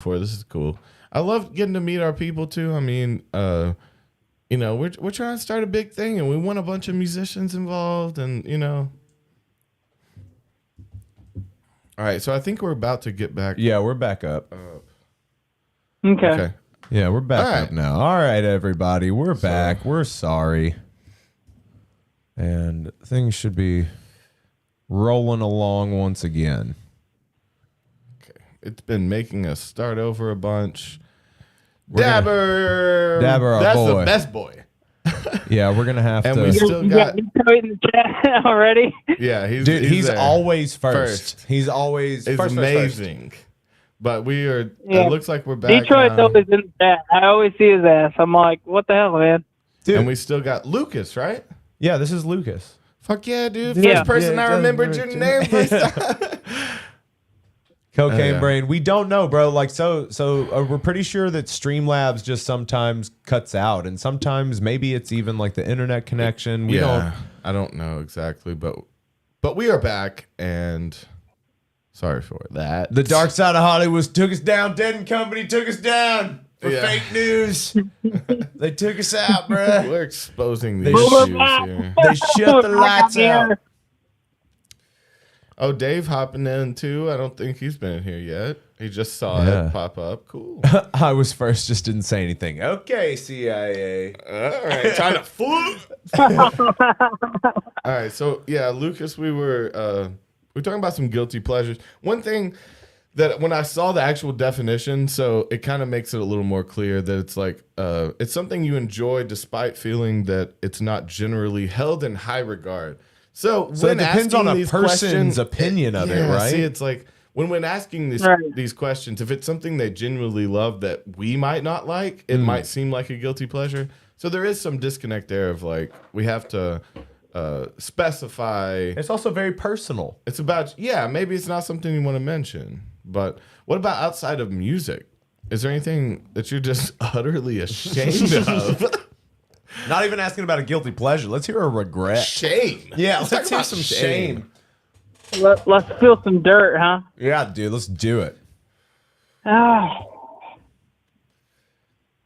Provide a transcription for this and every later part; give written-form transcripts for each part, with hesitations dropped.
for. This is cool. I love getting to meet our people too. I mean, we're trying to start a big thing, and we want a bunch of musicians involved, and All right, so I think we're about to get back. Yeah, we're back up. Okay. Yeah, we're back All right. up now. All right, everybody, we're back. We're sorry, and things should be rolling along once again. It's been making us start over a bunch. Dabber, our that's boy. the best boy. Yeah, we're gonna have And to. we still You got. Detroit in the chat already. Yeah, Dude, he's there. always first. He's always It's first. amazing. But we are. Yeah. It looks like we're back. Detroit's now. always in the chat. I always see his ass. I'm like, what the hell, man? Dude. And we still got Lucas, right? Yeah, this is Lucas. Fuck yeah, dude! Yeah. First person Yeah, I remembered your name. First Cocaine yeah. brain. We don't know, bro. Like, so we're pretty sure that Streamlabs just sometimes cuts out, and sometimes maybe it's even like the internet connection. I don't know exactly, but we are back, and sorry for that. The dark side of Hollywood took us down. Dead and Company took us down for Yeah. fake news. They took us out, bro. We're exposing these They issues sh- here. They shut the lights out. Oh, Dave hopping in too. I don't think he's been in here yet. He just saw Yeah. it pop up. Cool. I was first, just didn't say anything. Okay, CIA. All right, trying to fool. All right, so yeah, Lucas, we were talking about some guilty pleasures. One thing that when I saw the actual definition, so it kind of makes it a little more clear that it's like it's something you enjoy despite feeling that it's not generally held in high regard. So So when it depends on asking a these person's questions- opinion of it, right? See, it's like when asking Right. these questions, if it's something they genuinely love that we might not like, it might seem like a guilty pleasure. So there is some disconnect there of like we have to specify. It's also very personal. It's about maybe it's not something you want to mention, but what about outside of music? Is there anything that you're just utterly ashamed of? Not even asking about a guilty pleasure. Let's hear a regret. Shame. Yeah, talk let's hear about some shame. Let's feel some dirt, huh? Yeah, dude, let's do it.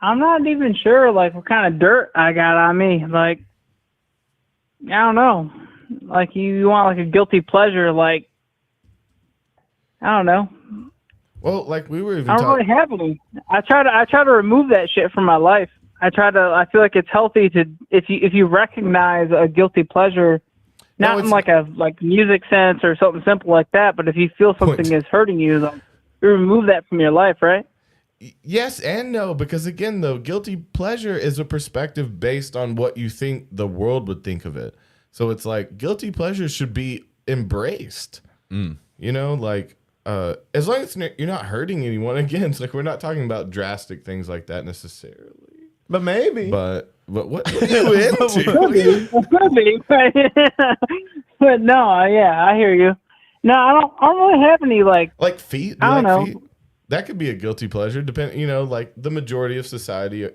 I'm not even sure, like, what kind of dirt I got on me. Like, I don't know. Like, you want, like, a guilty pleasure, like, I don't know. Well, like we were even I don't really talking. have any. I try to remove that shit from my life. I feel like it's healthy to, if you recognize a guilty pleasure, not in it's- like a music sense or something simple like that, but if you feel something is hurting you, like, you remove that from your life, right? Yes and no, because again, though, guilty pleasure is a perspective based on what you think the world would think of it. So it's like guilty pleasure should be embraced. You know, like as long as you're not hurting anyone. Again, it's like we're not talking about drastic things like that necessarily. But maybe. But what are you into? Could be. But no, yeah, I hear you. No, I don't really have any, like, Like feet? I don't know. Feet? That could be a guilty pleasure. Like the majority of society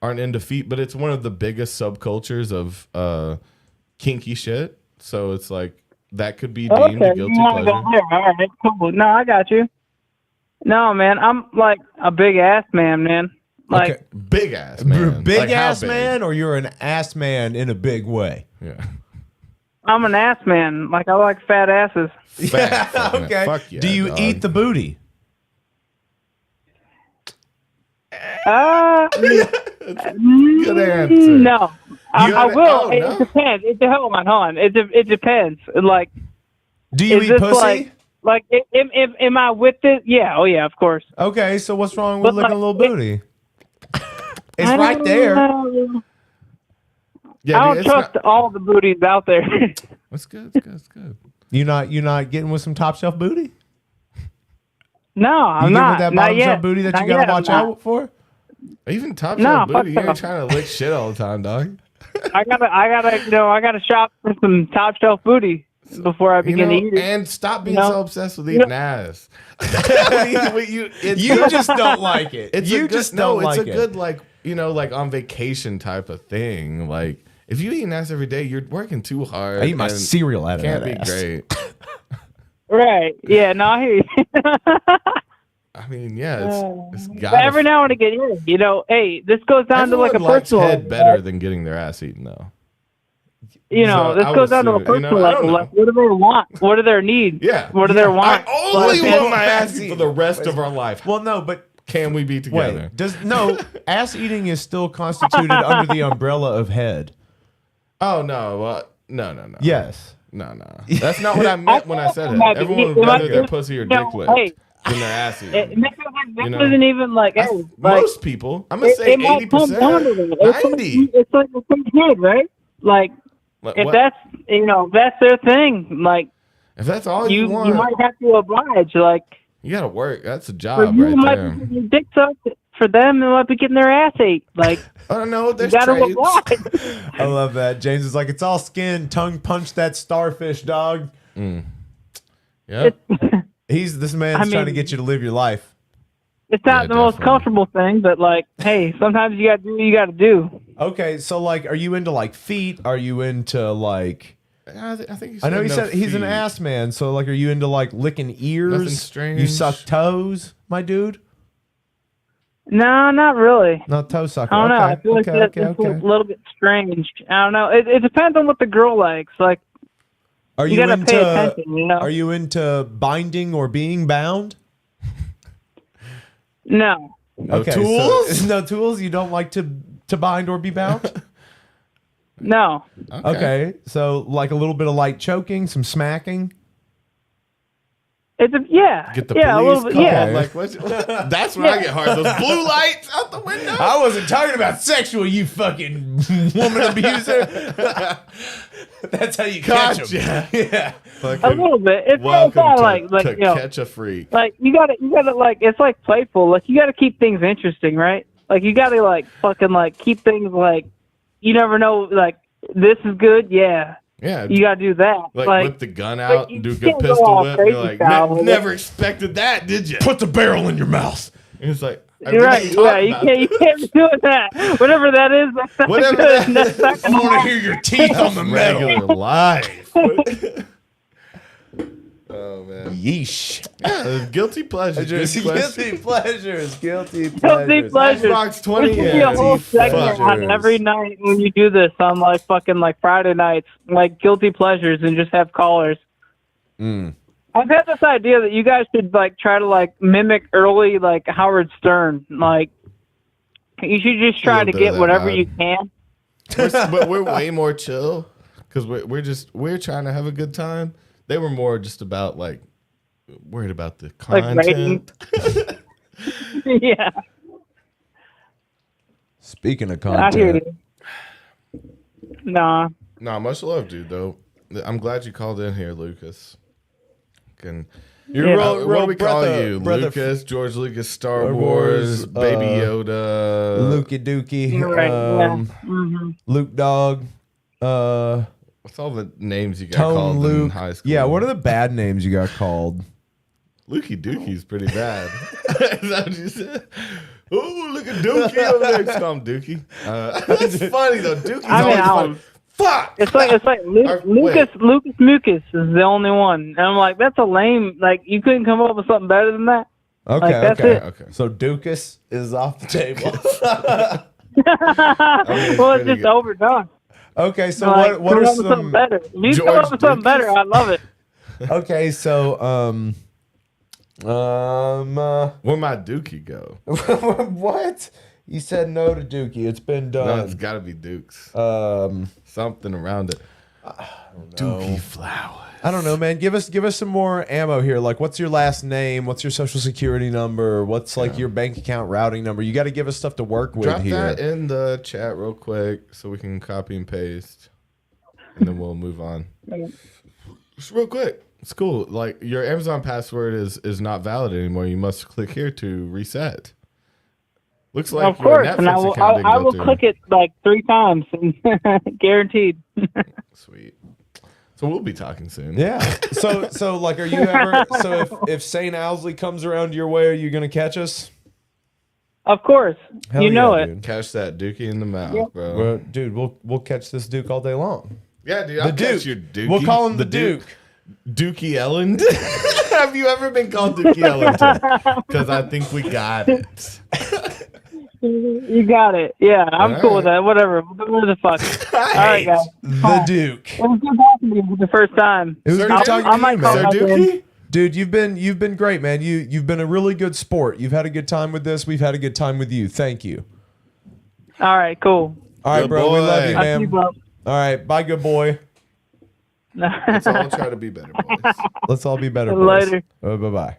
aren't into feet, but it's one of the biggest subcultures of kinky shit. So it's like that could be deemed a guilty you want to pleasure. go there. All right, cool. No, I got you. No, man, I'm like a big ass man. Like, Okay. Big ass You're a man. big Like, how ass big? man, or you're an ass man in a big way? Yeah. I'm an ass man. Like, I like fat asses. Fat fucking- Okay. Fuck yeah, Do you dog. eat the booty? Good answer. No. I gotta- will. oh, It no? depends. Hold on. It depends. Like, Do you is eat this pussy? like, am I with it? Yeah. Oh, yeah, of course. Okay, so what's wrong with But, licking like, a little booty? It's I right don't there. know. Yeah, I dude, don't it's trust not- all the booties out there. That's good. That's good. That's good. You not getting with some top shelf booty? No, You I'm getting not. with that Not bottom yet. shelf booty that Not you gotta yet, I'm watch not. out for? Even top No, shelf fuck booty, you ain't no. trying to lick shit all the time, dog. I gotta shop for some top shelf booty before I begin to eat it. And stop being No. so obsessed with eating ass. It's You good- just don't like it. It's You a good, just no, don't like it's a it. good like on vacation type of thing. Like if you eat ass every day, you're working too hard. I eat my and cereal out of Can't that be ass. great. Right. Yeah, no, I hear you. I mean, yeah, it's but got every now and again, hey, this goes down to like a everyone likes personal head better than getting their ass eaten, though. So this I goes would down to a assume, personal I level. don't know. Like, what do they want? What are their needs? Yeah. What are their wants? I only Like, want my ass eaten for the rest of our life. Well, no, but Can we be together? ass eating is still constituted under the umbrella of head. Oh no, no. Yes. No. That's not what I meant when I said it. Everyone would rather their pussy or dick licked than their ass eaten. This isn't even like, hey, like, Most people, I'm gonna say it might come down to 80%, that. 90. It's like the same kid, right? Like, if What? that's their thing, like, If that's all you you want, might have to oblige. Like, you gotta work. That's a for job you, right it might there. be getting your dick sucked. For them, it might be getting their ass ate. Like, I don't know. you There's gotta trades. oblige. I love that. James is like, it's all skin. Tongue punch that starfish, dog. Yeah. This man's trying to get you to live your life. It's not Yeah, the most definitely. comfortable thing, but like, hey, sometimes you gotta do what you gotta do. Okay, so like, are you into like feet? Are you into like? I think I know he no said he's an feet. ass man. So like, are you into like licking ears? Nothing strange. You suck toes, my dude. No, not really. Not toe sucker. I don't know. Okay, I feel like okay, that's okay, a okay. little bit strange. I don't know. It depends on what the girl likes. Like, Are you gotta pay attention, you know? Are you into binding or being bound? no. No tools? So, no tools. You don't like to bind or be bound. No. Okay, so like a little bit of light choking, some smacking. It's a Get the a police little bit, called. yeah. Like, that's when I get hard. Those blue lights out the window. I wasn't talking about sexual, you fucking woman abuser. That's how you catch 'em. Gotcha. Yeah. A little bit. It's Welcome all to, like to you know, catch a freak. like you gotta like, it's like playful. Like, you gotta keep things interesting, right? Like, you gotta like fucking like keep things like, you never know, like, this is good, yeah. Yeah. You gotta do that. Like whip the gun out you and do a can't good go pistol all whip. crazy You're like, style with it." never expected that, did you? Put the barrel in your mouth. And it's like, You're right. Yeah, you can't be doing that. Whatever that is, that's not Whatever good. that That's not is. gonna I want happen. to hear your teeth on the metal. regular life. Oh man. Yeesh. Guilty pleasure. Good question. Guilty pleasures. Guilty Guilty pleasures. pleasures. Xbox 20 There should be a whole and segment on pleasures. every night when you do this on like fucking like Friday nights, like guilty pleasures, and just have callers. I've had this idea that you guys should like try to like mimic early like Howard Stern. Like, you should just try to little bit get of that whatever vibe. you can. But we're way more chill because we're trying to have a good time. They were more just about like worried about the Like content. Yeah, Speaking of I hear content, you. Nah. Nah, much love, dude. Though I'm glad you called in here, Lucas. Can you're Yeah. what do we call brother- you? brother- Lucas, George Lucas, Star Star Wars, Wars, Baby Yoda, Lukey Dookie, You're right. Yeah. Mm-hmm. Luke Dog, What's all the names you got Tone called in Luke. high school? Yeah, what are the bad names you got called? Lukey Dookie's pretty bad. Is that what you said? Ooh, look at Dookie over there. Just call him Dookie. That's funny though. Dookie's I mean, always funny. Fuck. It's like Lucas Mucus is the only one, and I'm like, that's a lame. Like, you couldn't come up with something better than that. Okay, Like, that's okay. it. Okay. So Dukas is off the table. Well, it's pretty just good. overdone. Okay, so Like, what come are up with something some? better? If you come George up with something better, Lucas? I love it. Okay, so Where my Dookie go? what? You said no to Dookie. It's been No, it's done. got to be Dukes. Um, Something around it. Dookie Flower. I don't know, man. Give us some more ammo here. Like, what's your last name? What's your social security number? What's like your bank account routing number? You got to give us stuff to work with Drop here. that in the chat real quick so we can copy and paste, and then we'll move on. Just real quick. It's cool. Like, your Amazon password is not valid anymore. You must click here to reset. Looks like Of course, your and I Netflix will, account didn't I go will through. click it like 3 times, guaranteed. Sweet. So we'll be talking soon. Yeah. So like, are you ever? So if St. Owsley comes around your way, are you gonna catch us? Of course, Hell you know yeah, it. dude. Catch that Dookie in the mouth, Yeah. bro. Well, dude, we'll catch this Duke all day long. Yeah, dude. I'll The catch Duke. your Dookie. We'll call him the Duke. Dookie Ellen. Have you ever been called Dookie Ellington? Because I think we got it. You got it. Yeah, I'm cool with that. Whatever. Whatever the fuck. All right, guys. The Duke. It was good talking to you for the first time. It was Sir good talking to you, might call man. back in. Dookie? Dude, you've been great, man. You've been a really good sport. You've had a good time with this. We've had a good time with you. Thank you. All right, cool. All right, Good bro. We love boy. you, I'll man. keep up. All right, bye, good boy. Let's all try to be better, boys. Let's all be better. Boys. Later. Bye bye.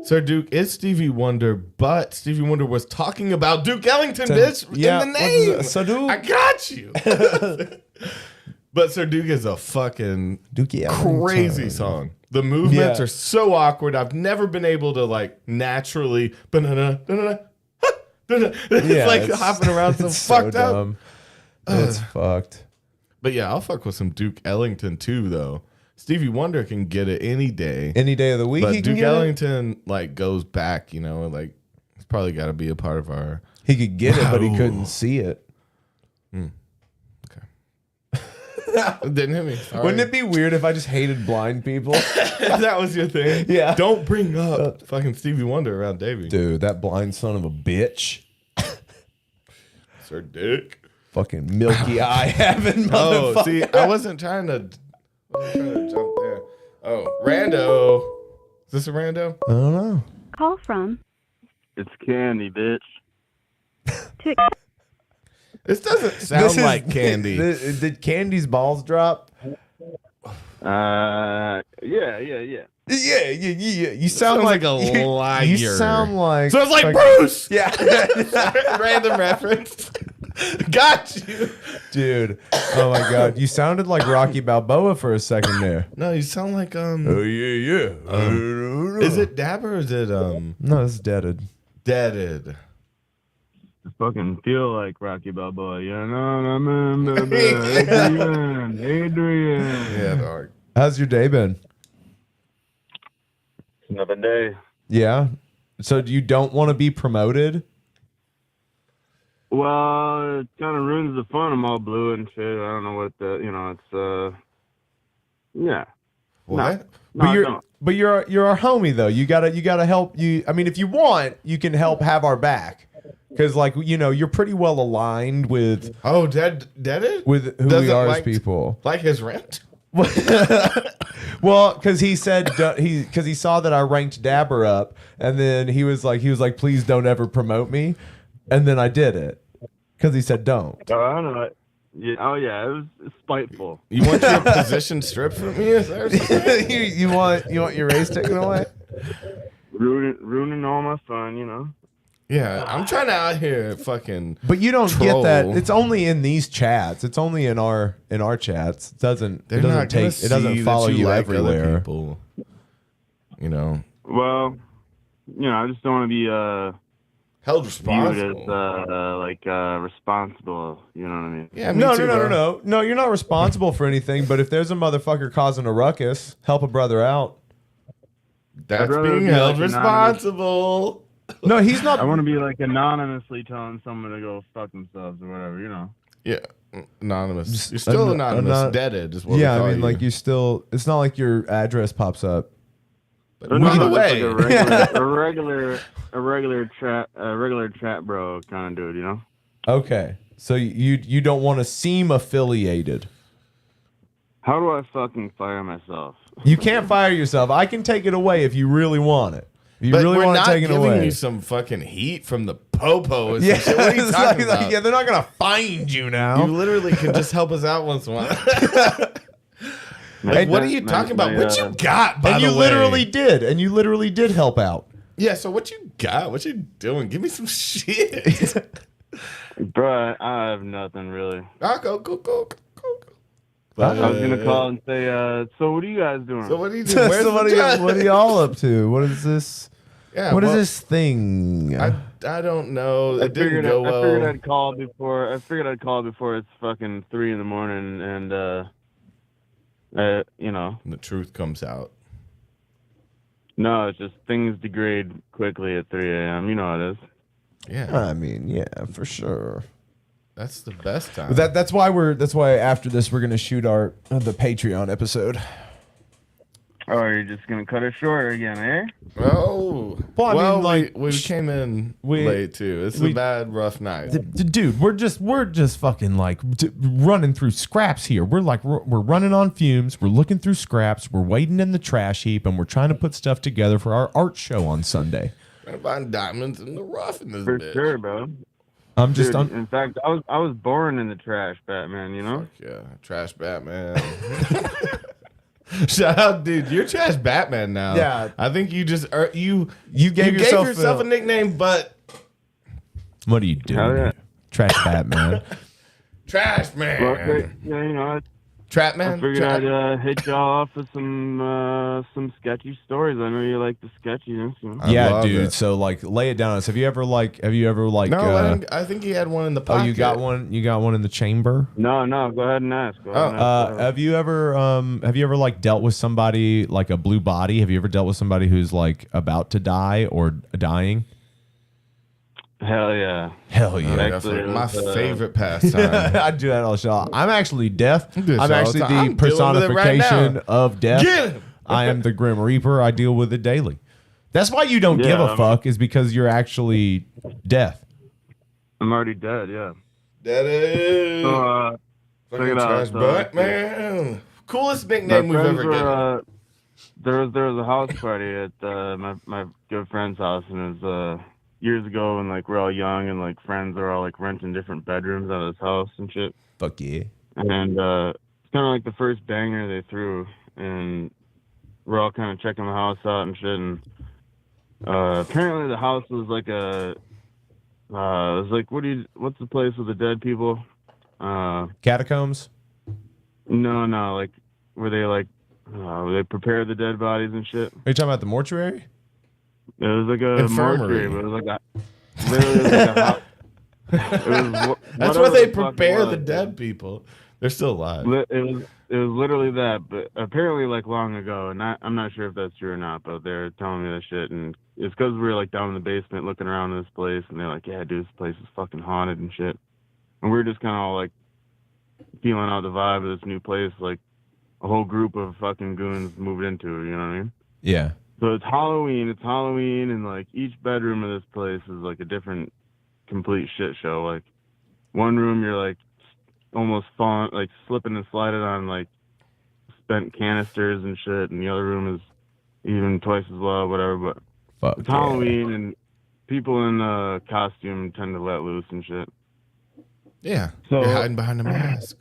Sir Duke, it's Stevie Wonder, but Stevie Wonder was talking about Duke Ellington, bitch, Yeah, in the name. Sir Duke. I got you. But Sir Duke is a fucking Dookie Ellington. crazy song. The movements Yeah. are so awkward. I've never been able to like naturally. It's like hopping around so it's fucked up. dumb. It's fucked. But yeah, I'll fuck with some Duke Ellington too, though. Stevie Wonder can get it any day. Any day of the week, But he can Duke get it. Ellington like goes back, you know, like it's probably got to be a part of our. He could get it, but he Wow. couldn't see it. Didn't hit me. Sorry. Wouldn't it be weird if I just hated blind people? That was your thing? Yeah. Don't bring up fucking Stevie Wonder around Davey. Dude, that blind son of a bitch. Sir Dick. Fucking milky eye having Oh, motherfucker. see, I wasn't trying to jump there. Oh, rando. Is this a rando? I don't know. Call from It's candy, bitch. to This doesn't sound like candy. Did Candy's balls drop? Yeah. Yeah. You sound Sounds like a you- liar. You sound like. So it's like fucking- Bruce. Yeah. Random reference. Got you. Dude. Oh my God. You sounded like Rocky Balboa for a second there. No, you sound like yeah. Is it Dabber or is it No, it's deaded. Deaded? I fucking feel like Rocky Balboa. You know, Adrian. Yeah, dog. How's your day been? Another day. Yeah. So you don't want to be promoted? Well, it kind of ruins the fun. I'm all blue and shit. I don't know what it's, yeah. What? No, I don't. But you're our homie though. You gotta help you. I mean, if you want, you can help have our back. Because like you're pretty well aligned with Oh, Deaded? who Doesn't we are as like- people. Like his rent? Well, because he said because he saw that I ranked Dabber up, and then he was like, please don't ever promote me, and then I did it because he said don't. Oh, I don't know. Yeah. Oh, yeah. It was spiteful. You want your position stripped from me? Is there something? you want your race taken away? Ruining all my fun, you know. Yeah, I'm trying to out here fucking. But you don't Troll. get that. It's only in these chats. It's only in our chats. It doesn't follow you everywhere. People, you know, Well, I just don't want to be held viewed responsible. as responsible. You know what I mean? Yeah, me No, too, bro. no. You're not responsible for anything. But if there's a motherfucker causing a ruckus, help a brother out. That's I'd rather being be held like anonymous. responsible. No, he's not. I want to be like anonymously telling someone to go fuck themselves or whatever, you know. Yeah, anonymous. Just You're still anonymous. not- Deaded is what Yeah, we call I mean, you. like you still. It's not like your address pops up. But But no, either just way, like a regular chat bro kind of dude, you know. Okay, so you don't want to seem affiliated. How do I fucking fire myself? You can't fire yourself. I can take it away if you really want it. If you but really we're want to not take it giving away. you some fucking heat from the popo. Yeah, What are you it's talking like, about? yeah, they're not gonna find you now. You literally can just help us out once in a while. Like, what are you talking about? What you got, by and the you way? literally did, and you literally did help out. Yeah, so what you got? What you doing? Give me some shit. Bro, I have nothing really. I'll go. I was gonna call and say, so what are you guys doing? So what are you doing? Where's So what the are y'all up to? What is this? Yeah, What is well, this thing? I don't know. I It didn't figured, go I well. figured I'd call before. I figured I'd call before it's fucking 3 a.m. and The truth comes out. no, it's just things degrade quickly at 3 a.m. You know how it is. Yeah, I mean, yeah, for sure. that's the best time. But that's why after this we're gonna shoot the Patreon episode. Oh, you're just gonna cut it short again, eh? Oh, Well, I mean, like, we came in we- late too. It's a bad, rough night. Dude, we're just fucking like running through scraps here. We're running on fumes. We're looking through scraps. We're waiting in the trash heap, and we're trying to put stuff together for our art show on Sunday. Trying to find diamonds in the rough in this For bitch. sure, bro. I'm just Dude, in fact, I was born in the trash, Batman. You know? Fuck yeah, trash Batman. Shout out, dude. You're trash Batman now. Yeah. I think you just you gave yourself a nickname, but what are you doing? Hell yeah. Trash Batman. trash man, Well, yeah, you know, trap I man. figured I'd hit y'all off with some sketchy stories. I know you like the sketchiness. You know? I Yeah, love dude. it. So like, lay it down on us. Have you ever No, I think he had one in the oh, pocket. you got one. You got one in the chamber. No, go ahead and ask. Go ahead and ask. Have you ever like dealt with somebody like a blue body? Have you ever dealt with somebody who's like about to die or dying? Hell yeah. Hell yeah. Actually, Definitely. it My was, favorite pastime. I do that all the show. I'm actually death. do this I'm all actually the time. I'm the dealing with it right personification now. of death. Get him! I am the Grim Reaper. I deal with it daily. That's why you don't give a Yeah, fuck, is because you're actually death. I'm already dead. Yeah. That is So fucking check it out. trash So, Batman. Coolest my nickname we've friends ever were, given. there was a house party at my good friend's house, and it was years ago when like we're all young and like friends are all like renting different bedrooms out of this house and shit. Fuck yeah. And it's kind of like the first banger they threw, and we're all kind of checking the house out and shit. And apparently the house was like it was like what's the place with the dead people? Catacombs? No, like where they prepare the dead bodies and shit. Are you talking about the mortuary? It was like a Infirmary. mortuary, but it was like literally like a house. It was That's whatever where they the fuck it prepare was. the dead people. They're still alive. It was literally that, but apparently like long ago, and I'm not sure if that's true or not, but they're telling me that shit, and it's because we were like down in the basement looking around this place, and they're like, yeah, dude, this place is fucking haunted and shit, and we were just kind of all like feeling out the vibe of this new place, like a whole group of fucking goons moved into it, you know what I mean? Yeah. So it's Halloween, and like each bedroom of this place is like a different complete shit show. Like one room you're like almost falling, like slipping and sliding on like spent canisters and shit, and the other room is even twice as low, whatever. But Fuck it's yeah. Halloween, and people in costume tend to let loose and shit. Yeah. So- You're hiding behind a mask.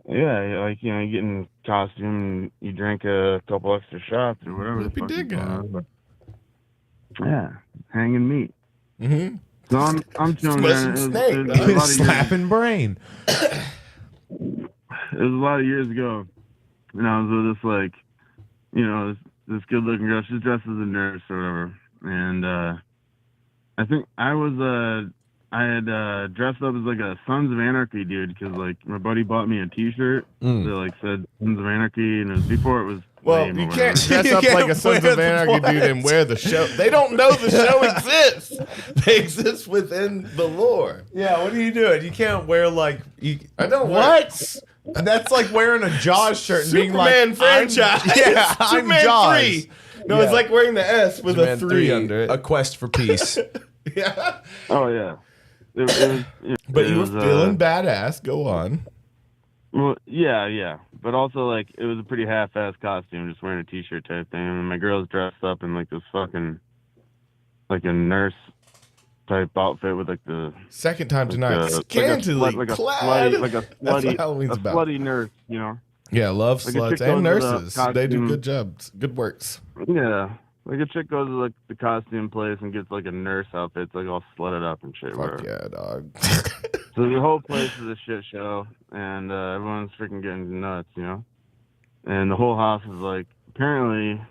Yeah, like you know, you get in costume, and you drink a couple extra shots or whatever. the Whoopie fuck is dig going guy. on, but- Yeah, hanging meat. Mm-hmm. So I'm chilling there. Smashing and snake, it was a dog. lot of years- Slapping brain. It was a lot of years ago, and I was with this like, you know, this good looking girl. She's dressed as a nurse or whatever, and I think I had dressed up as like a Sons of Anarchy dude because like my buddy bought me a T-shirt that like said Sons of Anarchy, and it was before it was. Well, lame or you whatever. can't dress You up can't like a Sons wear of the Anarchy dude and what? wear the show. They don't know the show exists. They exist within the lore. Yeah, what are you doing? You can't wear like you. I don't What? That's like wearing a Jaws shirt and being Superman like, franchise. Yeah, I'm Superman Jaws. 3. No, Yeah. it's like wearing the S with a Superman 3 under it. A quest for peace. Yeah. Oh yeah. It was, But it you were was, feeling badass. Go on. Well, yeah. But also, like, it was a pretty half-assed costume, just wearing a T-shirt type thing. And my girl's dressed up in, like, this fucking, like, a nurse type outfit with, like, the... Second time tonight. like a Scantily clad. slutty, That's what slutty, Halloween's a about. slutty nurse, you know? Yeah, love Like a sluts chick and goes with a nurses. They do costume. good jobs. Good works. Yeah. Like, a chick goes to, like, the costume place and gets, like, a nurse outfit. It's, like, all slutted up and shit. Fuck whatever. yeah, dog. So the whole place is a shit show, and everyone's freaking getting nuts, you know? And the whole house is like, apparently,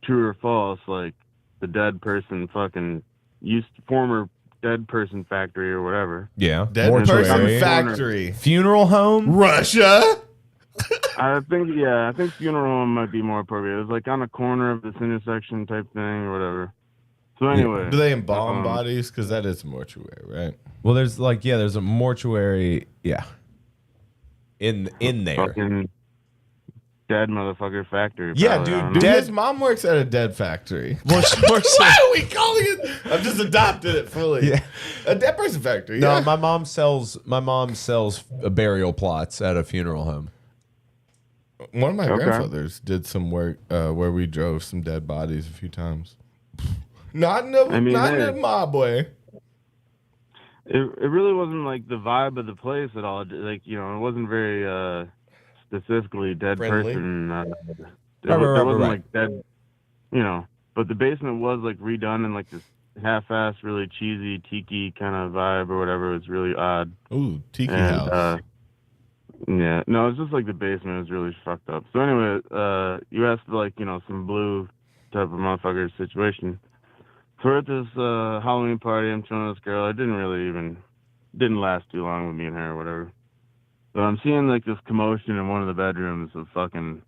true or false, like, the dead person fucking former dead person factory or whatever. Yeah. Dead Mortuary. person factory. Funeral home. Russia. I think funeral home might be more appropriate. It was like on a corner of this intersection type thing or whatever. So anyway. Do they embalm bodies? Because that is mortuary, right? Well, there's like, yeah, there's a mortuary. Yeah. In there. Fucking dead motherfucker factory. Yeah, probably, I dude, don't know. Dude, dead- his mom works at a dead factory. Well, Why are we calling it? I've just adopted it fully. Yeah. A dead person factory. No, Yeah. my mom sells burial plots at a funeral home. One of my Okay. grandfathers did some work where we drove some dead bodies a few times. Not in a mob way. It really wasn't like the vibe of the place at all. Like, you know, it wasn't very specifically dead Friendly? person. Right, There wasn't right. like dead, you know. But the basement was like redone in like this half-ass, really cheesy tiki kind of vibe or whatever. It was really odd. Ooh, tiki And, house. yeah, no, it's just like the basement was really fucked up. So anyway, you asked like, you know, some blue type of motherfucker situation. So we're at this Halloween party. I'm chilling with this girl. It didn't last too long with me and her or whatever. But I'm seeing like this commotion in one of the bedrooms of fucking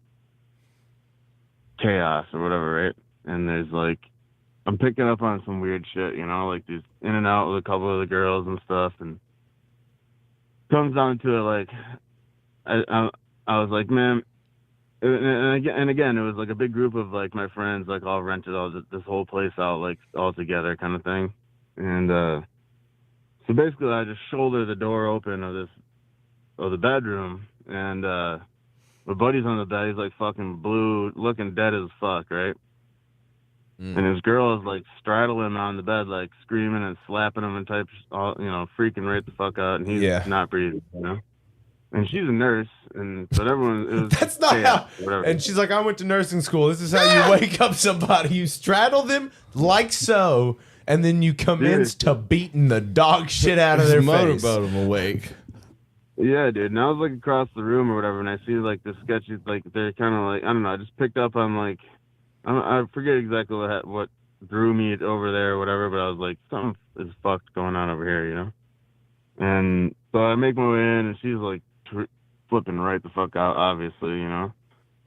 chaos or whatever, right? And there's like, I'm picking up on some weird shit, you know, like just in and out with a couple of the girls and stuff. And comes down to it, like, I was like, man, and again, it was like a big group of like my friends, like all rented this whole place out, like all together, kind of thing. And so basically, I just shoulder the door open of the bedroom, and my buddy's on the bed. He's like fucking blue, looking dead as fuck, right? And his girl is like straddling him on the bed, like screaming and slapping him and type, you know, freaking right the fuck out, and he's not breathing, you know. And she's a nurse, but everyone, it was That's not chaos, how. whatever. And she's like, I went to nursing school. This is how you wake up somebody. You straddle them like so, and then you commence to beating the dog shit out of their face. Motorboat him awake. Yeah, dude. And I was like across the room or whatever, and I see like the sketchy, like they're kind of like, I don't know. I just picked up on like, I forget exactly what drew me over there or whatever, but I was like, something is fucked going on over here, you know. And so I make my way in, and she's like flipping right the fuck out, obviously, you know.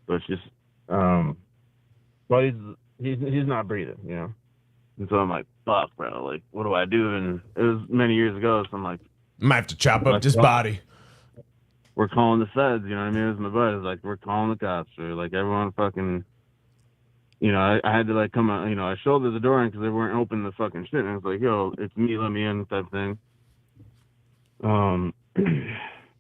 But she's, but he's not breathing, you know. And so I'm like, fuck, bro. Like, what do I do? And it was many years ago, so I'm like, I might have to chop up this body. we're calling the feds, you know what I mean? It was my buddy. It was like, we're calling the cops, or like everyone fucking, you know, I had to like come out, you know, I shouldered the door in because they weren't opening the fucking shit. And I was like, yo, it's me, let me in, type thing.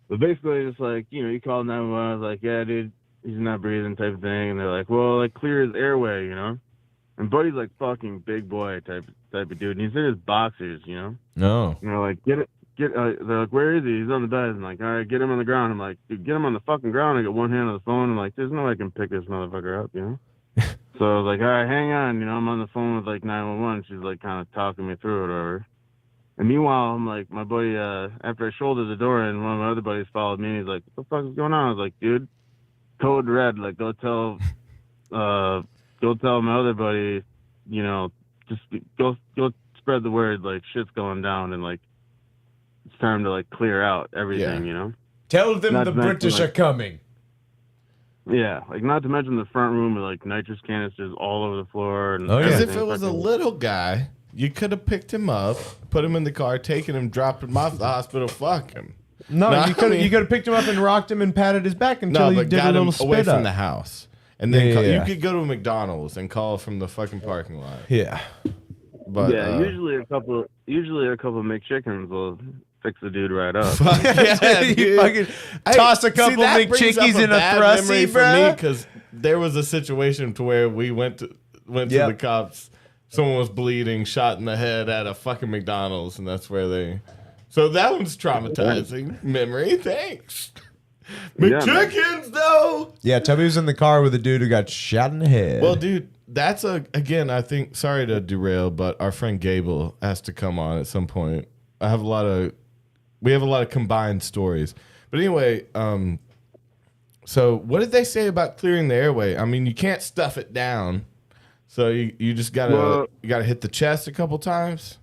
But basically, it's like, you know, you call 911. I was like, yeah, dude, he's not breathing, type of thing. And they're like, well, like clear his airway, you know. And Buddy's like fucking big boy type of dude, and he's in his boxers, you know. No. You know, like they're like, where is he? He's on the bed. I'm like, all right, get him on the ground. I'm like, dude, get him on the fucking ground. I got one hand on the phone. I'm like, there's no way I can pick this motherfucker up, you know. So I was like, all right, hang on. You know, I'm on the phone with like 911. She's like kind of talking me through it or whatever. And meanwhile, I'm like, my buddy, after I shouldered the door and one of my other buddies followed me, and he's like, what the fuck is going on? I was like, dude, code red. Like, go tell my other buddy, you know, just go spread the word. Like, shit's going down, and like, it's time to like clear out everything, you know? Tell them Not the to mention, British like- are coming. Yeah, like not to mention the front room with like nitrous canisters all over the floor. And Oh, yeah. As if everything it was a fucking- little guy, you could have picked him up, put him in the car, taken him, dropped him off at the hospital. Fuck him. No, No, you could I mean- have picked him up and rocked him and patted his back until No, he but did a got little him away spit from up. the house, and then Yeah. you could go to a McDonald's and call from the fucking parking lot. Yeah. But Yeah, usually a couple McChickens will fix the dude right up. fuck yeah, You dude. fucking toss a couple that brings McChickies up in a bad thrusty, memory for me, bro. because there was a situation to where we went to Yep. the cops. Someone was bleeding, shot in the head at a fucking McDonald's, and that's where they. So that one's traumatizing memory. Thanks. Yeah, McChickens, though. Yeah, Tubby was in the car with a dude who got shot in the head. Well, dude, that's again. I think. Sorry to derail, but our friend Gable has to come on at some point. We have a lot of combined stories. But anyway, so what did they say about clearing the airway? I mean, you can't stuff it down, so you just gotta hit the chest a couple times.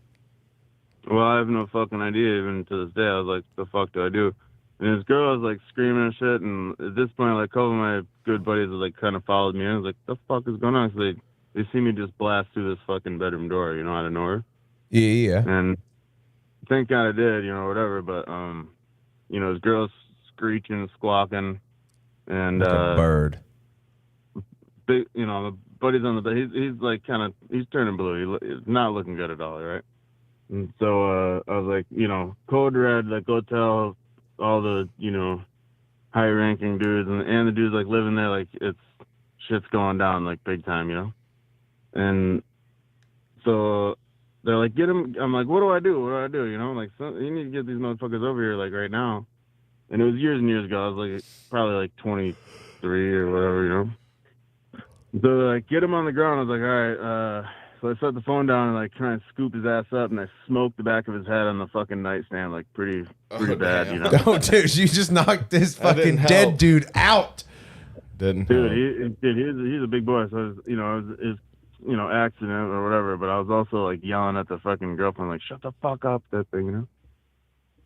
Well, I have no fucking idea even to this day. I was like, the fuck do I do? And this girl was like screaming and shit. And at this point, like a couple of my good buddies like kind of followed me. And I was like, the fuck is going on? So they see me just blast through this fucking bedroom door, you know, out of nowhere. yeah. And thank God I did, you know, whatever. But you know, this girl's screeching, squawking, and Like a bird. big, the buddy's on the bed. He's like he's turning blue. He's not looking good at all, right? And so I was like, code red, like go tell all the, high ranking dudes and the dudes like living there, like shit's going down like big time, And so they're like, get him. I'm like, what do I do? Like, you need to get these motherfuckers over here like right now. And it was years and years ago. I was like probably like 23 or whatever, So like, get him on the ground. I was like, all right. So I set the phone down and like try and scoop his ass up, and I smoked the back of his head on the fucking nightstand, like pretty bad, damn. Oh, dude, you just knocked this fucking dead dude out. Didn't Dude, he's a big boy, so it was accident or whatever. But I was also like yelling at the fucking girlfriend, like, shut the fuck up, that thing,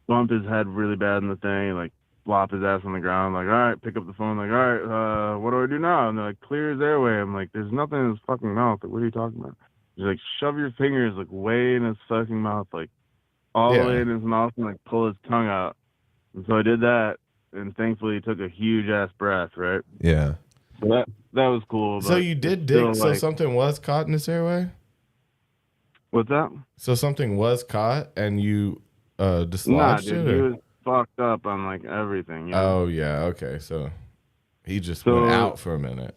Bumped his head really bad in the thing, like flop his ass on the ground. Like, all right, pick up the phone. Like, all right, what do I do now? And they're like, clear his airway. I'm like, there's nothing in his fucking mouth. Like, what are you talking about? He's like, shove your fingers like way in his fucking mouth, like all the way in his mouth, and like pull his tongue out. And so I did that, and thankfully he took a huge ass breath, right? Yeah. So that was cool. So you did dig. So something was caught in his airway. What's that? So something was caught, and you dislodged dude, it. he was fucked up on like everything. Oh yeah, okay. So he just went out for a minute.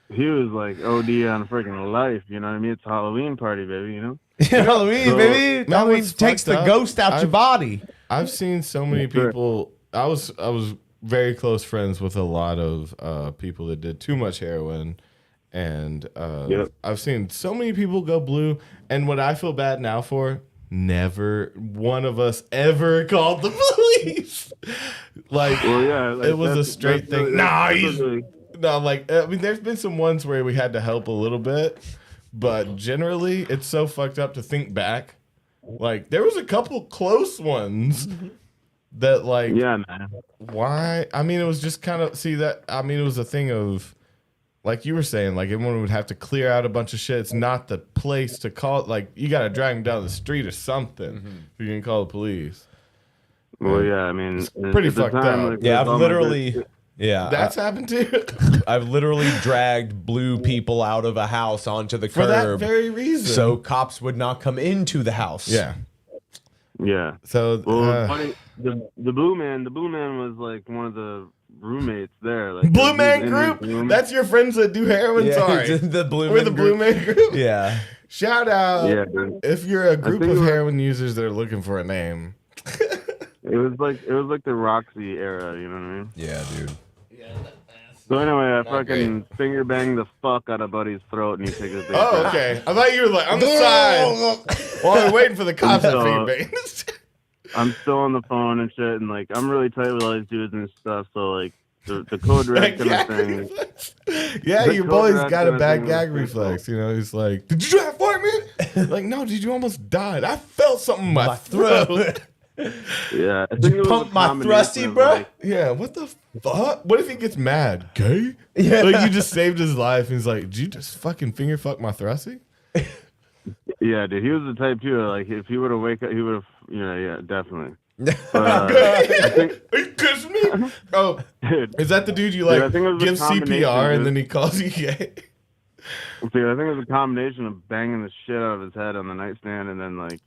He was like OD on freaking life, you know what I mean? It's a Halloween party, baby, Halloween, baby. Halloween takes the ghost out your body. I've seen so many people. I was very close friends with a lot of people that did too much heroin, and I've seen so many people go blue. And what I feel bad now for, never one of us ever called the police. It was a straight thing. No, like, I mean, there's been some ones where we had to help a little bit, but generally, it's so fucked up to think back. Like, there was a couple close ones that, like, man. Why? I mean, it was just kind of, it was a thing of, like you were saying, like, everyone would have to clear out a bunch of shit. It's not the place to call it. Like, you got to drag them down the street or something if you can call the police. Well, yeah, I mean, it's pretty fucked up. Like, yeah, I've literally... Yeah, that's happened too. I've literally dragged blue people out of a house onto the curb for that very reason, so cops would not come into the house. Yeah. So funny, the blue man was like one of the roommates there. Like Blue Man Group. That's your friends that do heroin. Yeah, Sorry, the Blue We're Man the Group. Blue Man Group. Yeah. Shout out. Yeah, dude. If you're a group of heroin users that are looking for a name. It was like the Roxy era. You know what I mean? Yeah, dude. So anyway, I fucking finger banged the fuck out of Buddy's throat, and he took his. Oh, okay. I thought you were like on the side while we're waiting for the cops to finger bang. I'm still on the phone and shit, and like I'm really tight with all these dudes and stuff. So like the code red kind of thing. Yeah, your boy's got a bad gag reflex. You know, he's like, "Did you try to fight me?" Like, no, dude, you almost died. I felt something in my throat. Yeah, I Did you pump my thrusty, bro? Like, yeah, what the fuck? What if he gets mad? Gay? Yeah. Like, you just saved his life. And he's like, did you just fucking finger fuck my thrusty? Yeah, dude, he was the type too. Like, if he would have wake up, he would have, yeah, definitely. I think, are you kissing me? Oh, dude, is that the dude you like dude, give CPR and then he calls you gay? Dude, I think it was a combination of banging the shit out of his head on the nightstand and then, like,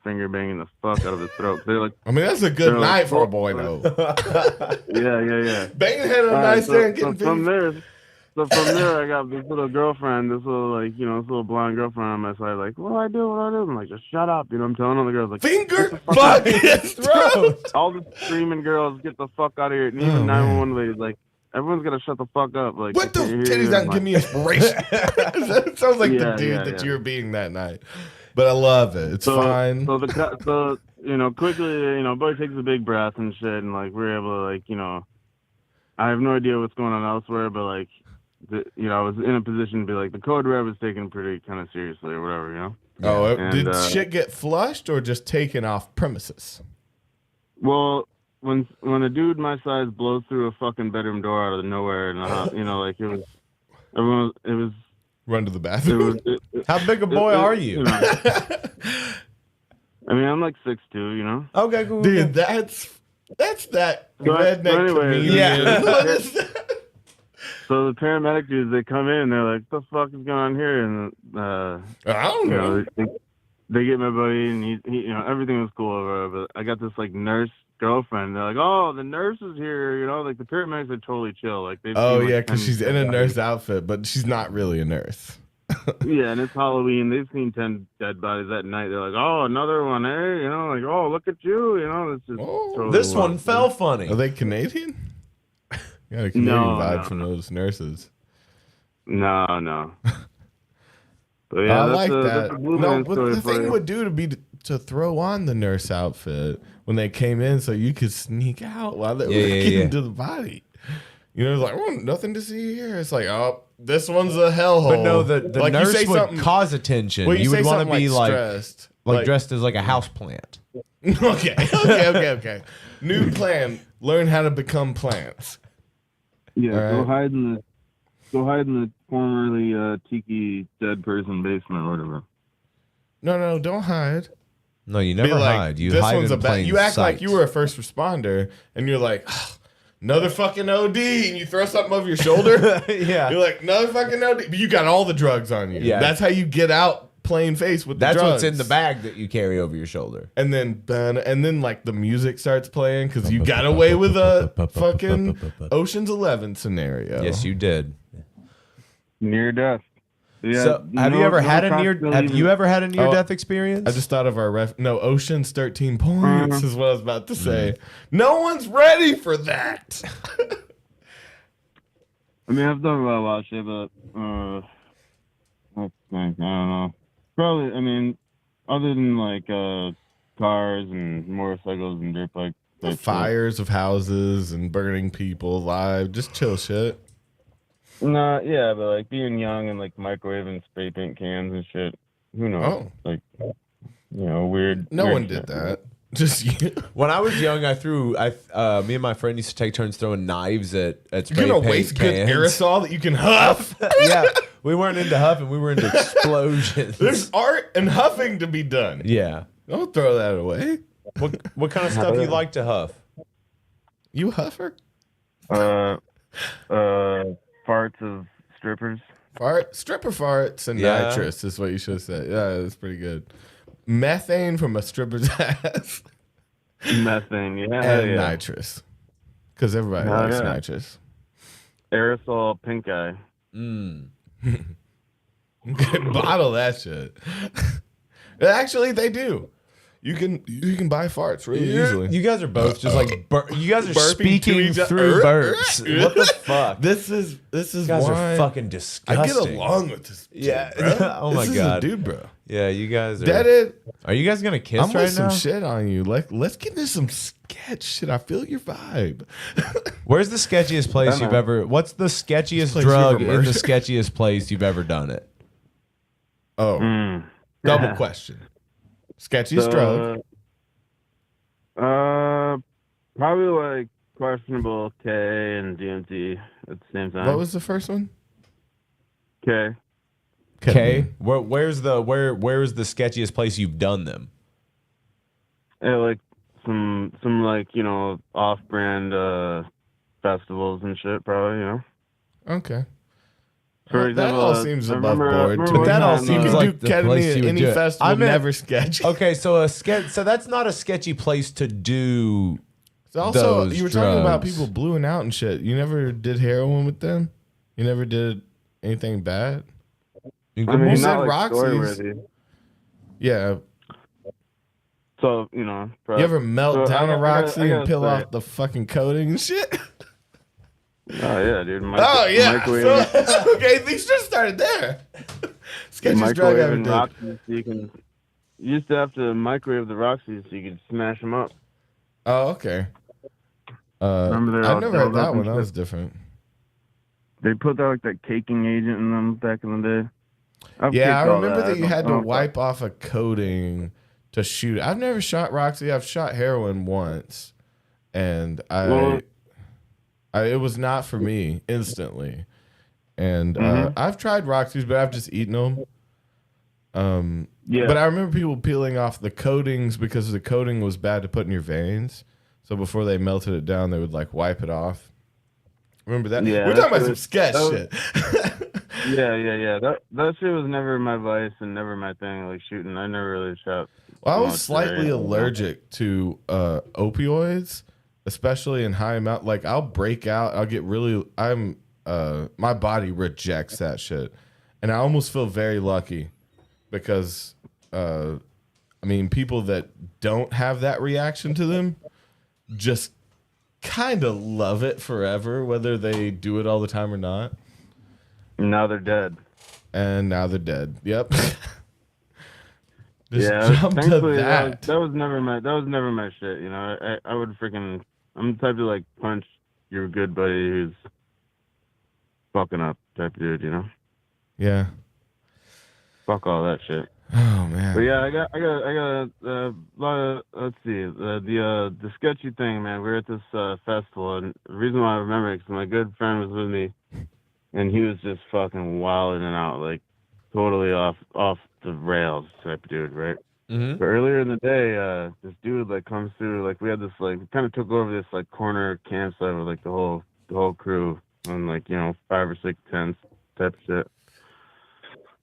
finger banging the fuck out of his throat. They're like, I mean, that's a good night for a boy, though. Yeah. Banging the head on the nightstand, getting from there, I got this little girlfriend, this little, like, this little blonde girlfriend on my side, like, what do I do? I'm like, just shut up. I'm telling all the girls, like, finger fuck his throat. All the screaming girls, get the fuck out of here. And even 911 ladies, like, everyone's got to shut the fuck up. Like, what the titties out and give me inspiration? That sounds like the dude that you were being that night. But I love it. It's fine. So quickly, boy takes a big breath and shit, and like we're able to like, I have no idea what's going on elsewhere, but like, I was in a position to be like the code red was taken pretty kind of seriously or whatever, Oh, did shit get flushed or just taken off premises? Well, when a dude my size blows through a fucking bedroom door out of nowhere, and like it was run to the bathroom. How big a boy are you? I mean, I'm like 6'2", Okay, cool. Dude, that's that redneck comedian. Yeah. So the paramedic dudes, they come in, they're like, "What the fuck is going on here?" And I don't you know. know, they get my buddy, and he, you know, everything was cool over. But I got this like nurse girlfriend. They're like, "Oh, the nurse is here." You know, like the paramedics are totally chill. Like they've Oh seen, like, yeah, because 10 she's in a dead nurse bodies. outfit, but she's not really a nurse. Yeah, and it's Halloween. They've seen 10 dead bodies that night. They're like, "Oh, another one, eh?" You know, like, "Oh, look at you." You know, it's just Oh, totally This one wild. fell funny. Are they Canadian? Got a Canadian No, vibe no, from no. those nurses. No. But yeah, I that's like a, that. That's a Blue No, Man but story the for thing you. would do to be to throw on the nurse outfit when they came in, so you could sneak out while they were getting to the body. You know, it's like, oh, nothing to see here. It's like, oh, this one's a hellhole. But no, the like nurse you say would something, cause attention. well, you say would want to something be like stressed, dressed as like a house plant. okay. New plan: learn how to become plants. Yeah, All go right. hide in the formerly tiki dead person basement or whatever. No, don't hide. No, you Be never like, hide. You this hide one's in a bad. plain You act sight. like you were a first responder, and you're like, "Ugh, another fucking OD, and you throw something over your shoulder. Yeah. You're like, another fucking OD, but you got all the drugs on you. Yeah. That's how you get out plain face with the That's drugs. what's in the bag that you carry over your shoulder. And then like the music starts playing because you got away with a fucking Ocean's 11 scenario. Yes, you did. Near death. Yeah. So, have you ever had a near? cops Have you ever had a near Oh, death experience? I just thought of our Ocean's 13 points is what I was about to say. No one's ready for that. I mean, I've done a lot of shit, but I don't know. Probably. I mean, other than like cars and motorcycles and dirt bikes. The fires of houses and burning people alive, just chill shit. No, yeah, but like being young and like microwaving spray paint cans and shit. Who knows? Oh. Like, you know, weird. No weird one shit. did that. Just you. When I was young, me and my friend used to take turns throwing knives at You're spray gonna paint waste good cans. aerosol that you can huff. Yeah, we weren't into huffing. We were into explosions. There's art and huffing to be done. Yeah. Don't throw that away. What kind of stuff you like to huff? You a huffer? Farts of strippers. Stripper farts and Yeah. nitrous is what you should have said. Yeah, that's pretty good. Methane from a stripper's ass Methane, yeah. and yeah. nitrous. Because everybody Oh, likes yeah. nitrous. Aerosol pink eye. Bottle that shit. Actually, they do. You can buy farts really easily. You guys are both just like you guys are Burping to speaking each other. through burps. What the fuck? This is You guys why are fucking disgusting. I get along with this. Yeah. dude, bro. Oh my This God. is a dude, bro. Yeah, you guys are. That it. Are you guys gonna kiss I'm right with some now? shit on you. Like, let's get into some sketch shit. I feel your vibe. Where's the sketchiest place you've ever? What's the sketchiest place you drug ever in the murdered? sketchiest place you've ever done it? Oh, double question. Sketchiest drug. Probably like questionable K and DMT at the same time. What was the first one? K? Okay, where's the sketchiest place you've done them? Yeah, like some like, you know, off-brand festivals and shit. Probably, you know. Okay. For that example, all seems I above remember board. But that all You seems can like do the place ketamine you at would any do it. festival. I meant- Never sketchy. Okay, so so that's not a sketchy place to do. Also, those you were talking about drugs. people bluing out and shit. You never did heroin with them? You never did anything bad? You I mean, said not like Roxy's. story-worthy. Yeah. So, you know. You ever melt so down I a got- Roxy I and gotta peel say- off the fucking coating and shit? Oh, yeah, dude. Oh, yeah. Microwave, So, okay, these just started there. Sketchiest drug I ever microwaving did. Roxy so you can... You used to have to microwave the Roxy so you could smash them up. Oh, okay. Remember they're I all never had sealed that up one. and That shit? was different. They put that like that caking agent in them back in the day. I've Yeah, I caked all remember that you I had to don't- wipe off a coating to shoot. I've never shot Roxy. I've shot heroin once, and Well- it was not for me instantly. And Mm-hmm. I've tried Roxy's, but I've just eaten them. Yeah. But I remember people peeling off the coatings because the coating was bad to put in your veins. So before they melted it down, they would like wipe it off. Remember that? Yeah, We're that talking about some shit- sketch that was- shit. Yeah. That shit was never my vice and never my thing. Like shooting, I never really shot. Well, I was much, slightly right? allergic to opioids, especially in high amount. Like I'll break out. I'll get really. My body rejects that shit, and I almost feel very lucky because, I mean, people that don't have that reaction to them just kind of love it forever, whether they do it all the time or not. Now they're dead. And now they're dead. Yep. Just Yeah, jump to thankfully that. that was never my shit. You know, I would freaking. I'm the type to like punch your good buddy who's fucking up type of dude. You know, Yeah. fuck all that shit. Oh man. But yeah, I got a lot of, let's see, the sketchy thing, man. We were at this festival, and the reason why I remember it is 'cause my good friend was with me, and he was just fucking wilding and out, like totally off the rails type of dude, right? Mm-hmm. But earlier in the day, this dude like comes through, like we had this like we kind of took over this like corner campsite with like the whole crew on like 5 or 6 tents type of shit.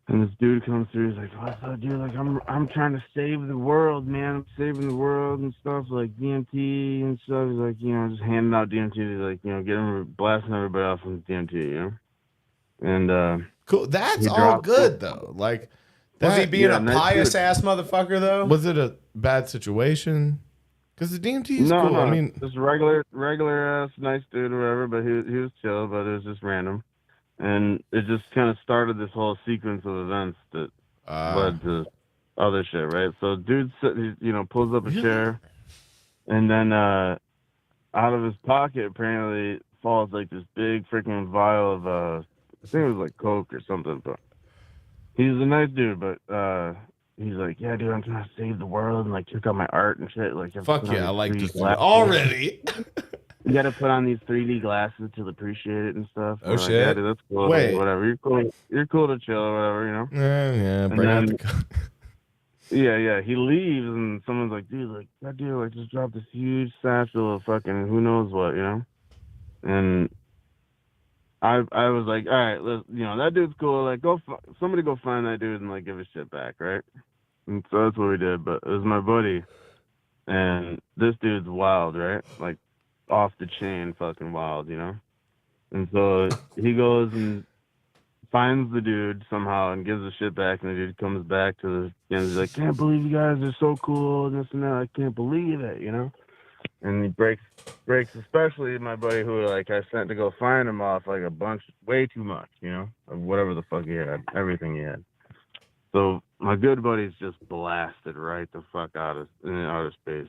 And this dude comes through, he's like, "What's up, dude? Like, I'm trying to save the world, man. I'm saving the world and stuff, like DMT and stuff." He's like, just handing out DMT. He's like, blasting everybody off with DMT, And Cool. That's he all dropped good it. though. Like, Was he that- being yeah, a nice pious dude. ass motherfucker though? Was it a bad situation? Because the DMT is no, cool. no, I mean, just regular ass nice dude or whatever. But he was chill, but it was just random, and it just kind of started this whole sequence of events that led to other shit, right? So dude, pulls up a chair, and then out of his pocket apparently falls like this big freaking vial of I think it was like Coke or something. But he's a nice dude, but he's like, "Yeah, dude, I'm trying to save the world and like check out my art and shit." Like, fuck yeah, I like this dude glasses. already. You got to put on these 3D glasses to appreciate it and stuff. Oh, We're like, shit. "Yeah, dude, that's cool. Wait. Whatever. You're cool. You're cool to chill or whatever, Yeah, bring out then- the. Yeah. He leaves and someone's like, "Dude, like that dude like just dropped this huge satchel of fucking who knows what, And I was like, all right, that dude's cool. Like, somebody go find that dude and like give his shit back, right? And so that's what we did. But it was my buddy, and this dude's wild, right? Like off the chain, fucking wild, And so he goes and finds the dude somehow and gives the shit back, and the dude comes back to the and he's like, "Can't believe you guys are so cool and this and that. I can't believe it, And he breaks especially my buddy who like I sent to go find him off like a bunch, way too much, of whatever the fuck he had, everything he had. So my good buddy's just blasted right the fuck out of outer space,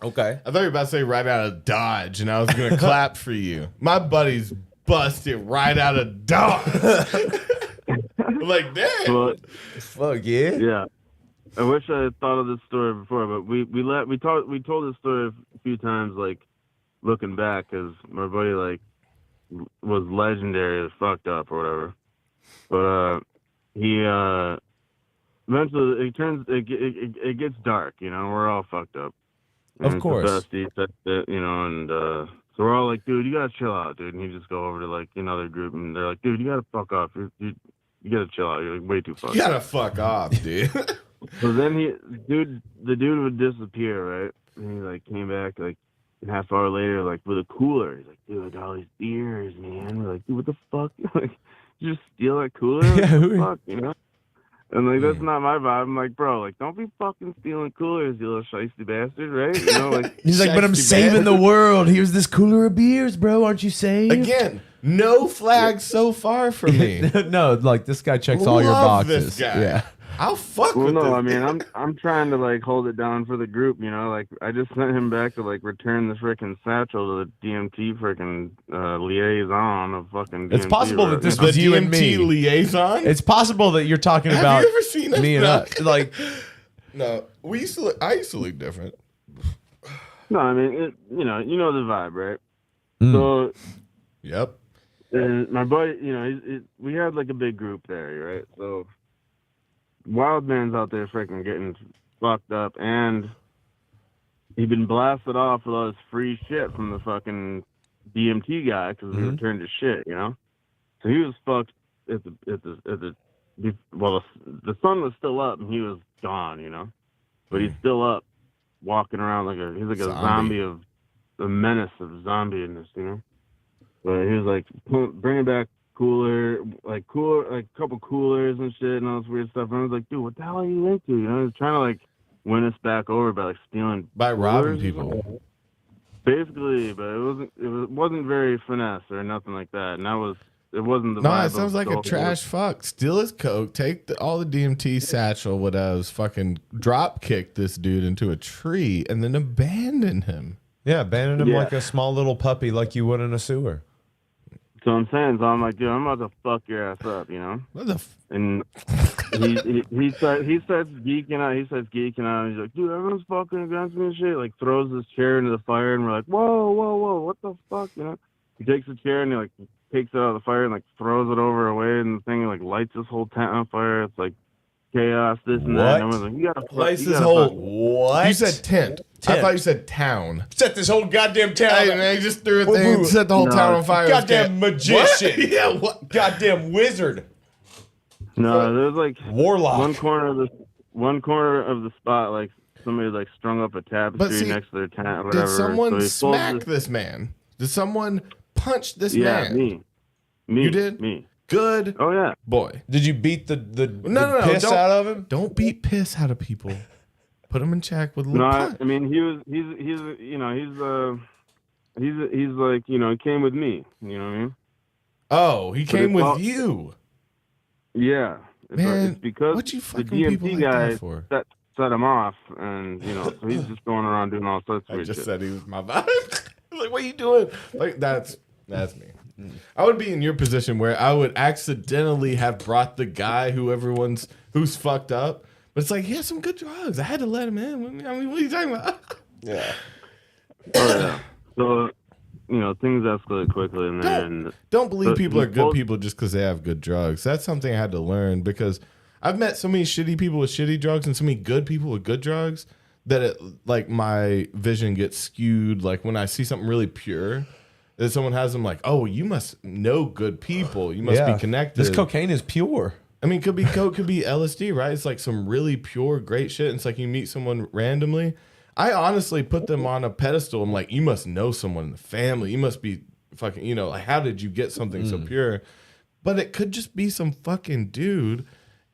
Okay. I thought you were about to say right out of Dodge, and I was gonna clap for you. My buddy's busted right out of Dodge. Like, damn. Well, Fuck yeah. yeah. I wish I had thought of this story before, but we told this story a few times, like looking back, because my buddy like was legendary as fucked up or whatever. But he eventually it gets dark, we're all fucked up. And Of it's course. the bestie, that's it, and so we're all like, "Dude, you gotta chill out, dude." And you just go over to like another group, and they're like, "Dude, you gotta fuck off. You gotta chill out. You're like way too fucked You up." gotta fuck off, dude. So then the dude would disappear, right? And he like came back like a half hour later, like with a cooler. He's like, "Dude, I got all these beers, man." We're like, "Dude, what the fuck? Like, you just steal that cooler? What Yeah, the fuck, And like that's not my vibe. I'm like, bro, like don't be fucking stealing coolers, you little shiesty bastard, right? Like He's like, but I'm Shiesty saving man. the world. Here's this cooler of beers, bro. Aren't you saved? Again, no flags so far for me. No, like this guy checks all your Love boxes. this guy. Yeah. I'll fuck Well, with no, this. I mean, I'm trying to like hold it down for the group, Like I just sent him back to like return the freaking satchel to the DMT freaking liaison of fucking. It's DMT possible or that this the was you and DMT me. liaison. It's possible that you're talking Have about you ever seen us? me and No. us. Like, No, I used to look different. No, I mean, you know the vibe, right? Mm. So, Yep. and my buddy, we had like a big group there, right? So, Wild Man's out there freaking getting fucked up, and he'd been blasted off with all this free shit from the fucking DMT guy because he returned his shit, you know. So he was fucked well, the sun was still up and he was gone, you know. But he's still up, walking around he's like a zombie of a menace of zombie-ness, you know. But he was like bringing back a couple coolers and shit and all this weird stuff. And I was like, dude, what the hell are you into? You know, he was trying to like win us back over by like stealing, robbing people. Basically, but it wasn't very finesse or nothing like that. And it wasn't the No, vibe it sounds like a trash fuck. Steal his coke, take all the DMT satchel, whatever, fucking drop kick this dude into a tree, and then abandon him. Yeah, abandon him like a small little puppy, like you would in a sewer. So I'm saying, I'm like, dude, I'm about to fuck your ass up, you know. What the? And he starts geeking out. He starts geeking out. And he's like, dude, everyone's fucking against me and shit. Like throws his chair into the fire, and we're like, whoa, what the fuck, you know? He takes the chair and he like takes it out of the fire and like throws it over away, and the thing like lights this whole tent on fire. It's like chaos, this and that. And everyone's like, you gotta lights this whole what? You said tent. I thought you said town. Set this whole goddamn town. Hey, man, he just threw a thing, set the whole town on fire. Goddamn magician. What? Yeah, what? Goddamn wizard. No, there's like warlock. One corner of the spot, like somebody like strung up a tapestry next to their tent or whatever. Did someone smack this man? Did someone punch this man? Me. You did? Me. Good. Oh yeah. Boy. Did you beat the no, piss out of him? Don't beat piss out of people. Put him in check with a little punch. I mean, he's like, you know, he came with me. You know what I mean? Oh, he came with you. Yeah. Man, it's because what you the fucking people DMT like guy that for? set him off, and you know, so he's just going around doing all sorts of I weird just shit. said he was my vibe. Like, what are you doing? Like, that's me. I would be in your position where I would accidentally have brought the guy who's fucked up, but it's like he has some good drugs. I had to let him in. I mean, what are you talking about? Yeah. Oh yeah. So, you know, things escalate quickly, and then don't believe people are good people just because they have good drugs. That's something I had to learn because I've met so many shitty people with shitty drugs and so many good people with good drugs that like my vision gets skewed. Like when I see something really pure, that someone has them like, oh, you must know good people. You must be connected. This cocaine is pure. I mean, could be coke, could be LSD, right? It's like some really pure, great shit. It's like you meet someone randomly. I honestly put them on a pedestal. I'm like, you must know someone in the family. You must be fucking, you know, like, how did you get something so pure? But it could just be some fucking dude.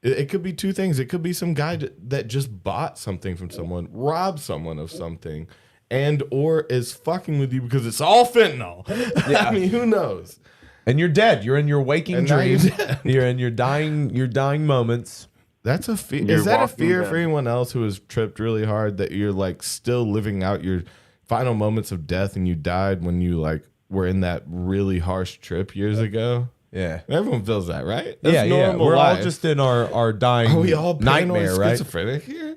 It could be two things. It could be some guy that just bought something from someone, robbed someone of something, and or is fucking with you because it's all fentanyl. Yeah. I mean, who knows? And you're dead. You're in your waking dream. You're in your dying moments. That's a fear. Is that a fear for anyone else who has tripped really hard that you're like still living out your final moments of death and you died when you like were in that really harsh trip years ago? Yeah. Everyone feels that, right? That's normal We're life. All just in our dying Are we all nightmare, right? Schizophrenic here?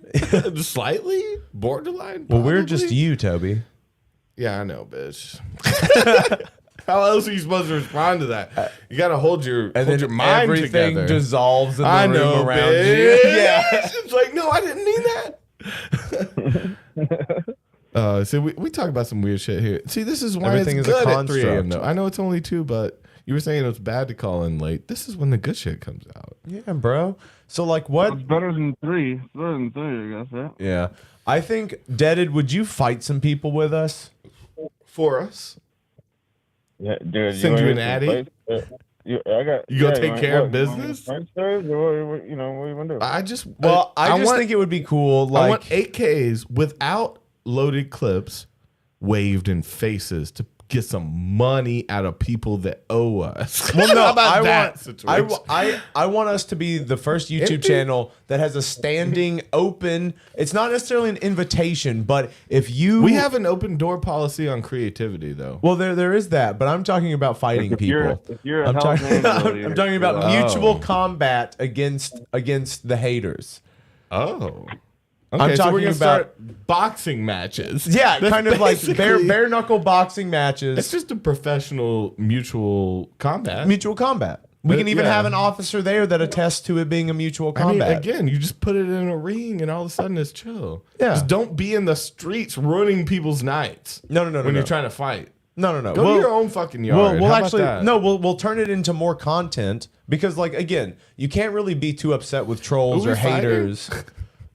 Slightly? Borderline? Well, we're just you, Toby. Yeah, I know, bitch. How else are you supposed to respond to that? You got to hold your mind everything together. dissolves in the room around you. Yeah. It's like, no, I didn't mean that. So we talk about some weird shit here. See, this is why everything it's good at 3 a.m. though. I know it's only 2, but you were saying it was bad to call in late. This is when the good shit comes out. Yeah, bro. So like what? It's better than 3. It's better than 3, I guess. Yeah. Yeah. I think, Deaded, would you fight some people with us? For us? Yeah, dude. Send you an addy? You go take care of business? What you want to do? I just think it would be cool. Like, I want 8Ks without loaded clips waved in faces to get some money out of people that owe us. Well, no, I want us to be the first YouTube channel that has a standing open. It's not necessarily an invitation, but we have an open door policy on creativity, though. Well, there is that, but I'm talking about fighting people. I'm talking about mutual combat against the haters. Oh. Okay, I'm talking about boxing matches. Yeah, kind of like bare knuckle boxing matches. It's just a professional mutual combat. We can even have an officer there that attests to it being a mutual combat. I mean, again, you just put it in a ring and all of a sudden it's chill. Yeah. Just don't be in the streets ruining people's nights. No. When you're trying to fight. No. Go to your own fucking yard. We'll How actually about that? no. We'll turn it into more content because, like, again, you can't really be too upset with trolls Are we or haters.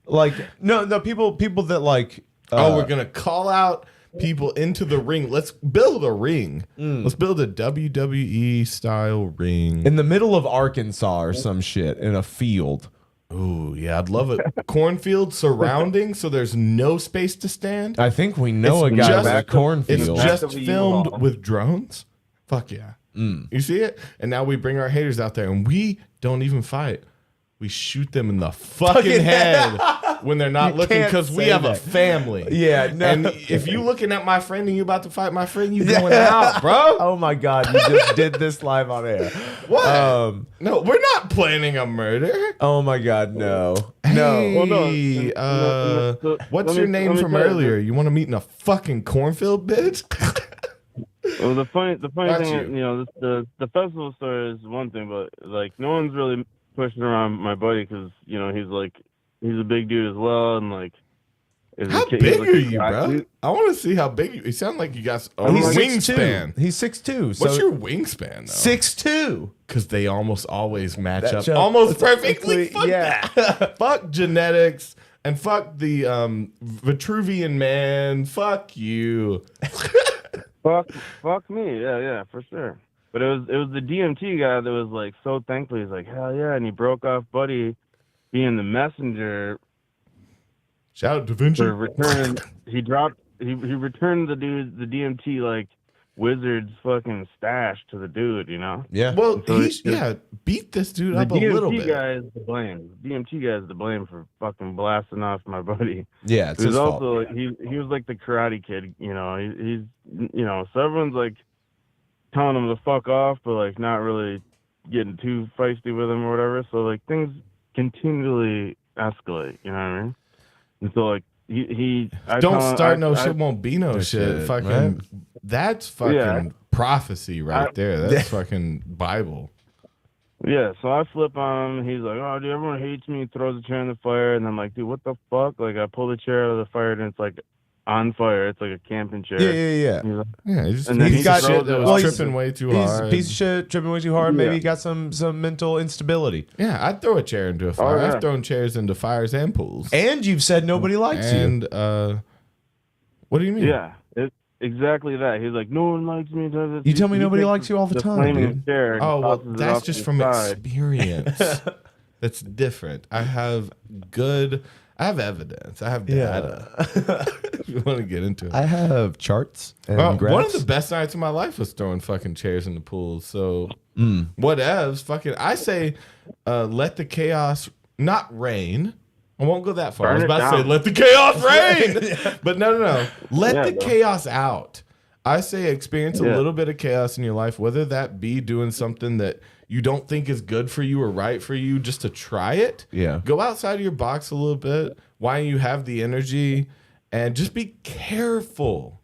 Like, no, people that like. We're gonna call out people into the ring. Let's build a ring. Let's build a WWE style ring. in the middle of Arkansas or some shit in a field. Ooh, yeah, I'd love it. Cornfield surrounding, so there's no space to stand. I think we know It's a guy just- with a It's cornfield. just filmed with drones. Fuck yeah. You see it? And now we bring our haters out there, and we don't even fight. We shoot them in the fucking head when they're not looking, can't because we say have a that. family. Yeah, no. And if you looking at my friend and you about to fight my friend, you going out, bro. Oh my God! You just did this live on air. What? No, we're not planning a murder. Oh my God! No. Hey, Well, no. What's Let your me name from tell you. earlier? You want to meet in a fucking cornfield, bitch? Well, the funny Got thing, you. the festival story is one thing, but like no one's really pushing around my buddy because he's a big dude as well, and like. How big are you, bro? I want to see how big you sound. Like you got a He's wingspan. 6'2". He's 6'2". What's So your wingspan, though? 6'2". Because they almost always match Match up up. almost perfectly. Fuck Yeah. that. Fuck genetics and fuck the Vitruvian man. Fuck you. Fuck me, yeah, for sure. But it was the DMT guy that was like so thankful. He's like, hell yeah, and he broke off Buddy being the messenger Shout out to Vinci. for return. he returned the DMT like wizard's fucking stash to the dude, you know. Yeah. Well, So he's beat this dude The up a little DMT bit. guy is the blame. The DMT guy is the blame for fucking blasting off my buddy. Yeah. It's He was his fault. also he was like the Karate Kid, you know. He's so everyone's like telling him to fuck off, but like not really getting too feisty with him or whatever. So like things continually escalate, you know what I mean? And so like Don't start no shit, won't be no shit. Fucking right? that's fucking Yeah. prophecy right there. That's fucking Bible. Yeah, so I flip on him. He's like, "Oh, dude, everyone hates me." Throws a chair in the fire, and I'm like, "Dude, what the fuck?" Like, I pull the chair out of the fire, and it's like on fire. It's like a camping chair. Yeah. He's like, Yeah, he's just And then he's he got throws shit that it- was well, he's- tripping way too He's hard. a piece of shit, tripping way too hard. Maybe Yeah. he got some mental instability. Yeah, I'd throw a chair into a fire. yeah. I've thrown chairs into fires and pools. And you've said nobody likes you. And what do you mean? yeah, it's exactly that. He's like, "No one likes me." You tell me nobody likes you all the time, flaming dude. chair and Oh well, tosses it that's off just to from the side. experience. That's different. I have evidence. I have data. If you want to get into it. I have charts and Well, graphs. one of the best nights of my life was throwing fucking chairs in the pool. So whatevs. Fucking, I say, let the chaos not rain. I won't go that far. I was Burn it about to say, down. let the chaos rain. But no. Let Yeah, the bro. chaos out. I say experience a Yeah. little bit of chaos in your life, whether that be doing something that you don't think is good for you or right for you, just to try it. Yeah. Go outside of your box a little bit while you have the energy, and just be careful.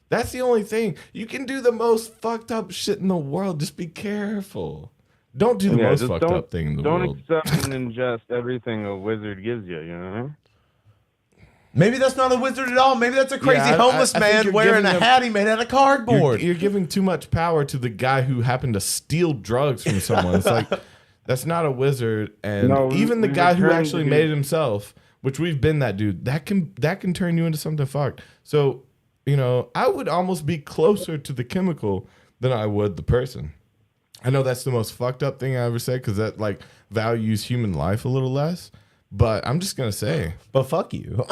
That's the only thing. You can do the most fucked up shit in the world. Just be careful. Don't do the most just fucked up thing in the don't world. accept and ingest everything a wizard gives you. You know what I mean? Maybe that's not a wizard at all. Maybe that's a crazy Yeah, homeless I think man you're wearing giving a him- hat he made out of cardboard. You're giving too much power to the guy who happened to steal drugs from someone. It's like, that's not a wizard. And No, even the we guy who returned actually to- made it himself, which we've been that dude, that can turn you into something fucked. So, I would almost be closer to the chemical than I would the person. I know that's the most fucked up thing I ever said, because that like values human life a little less. But I'm just gonna say, but fuck you.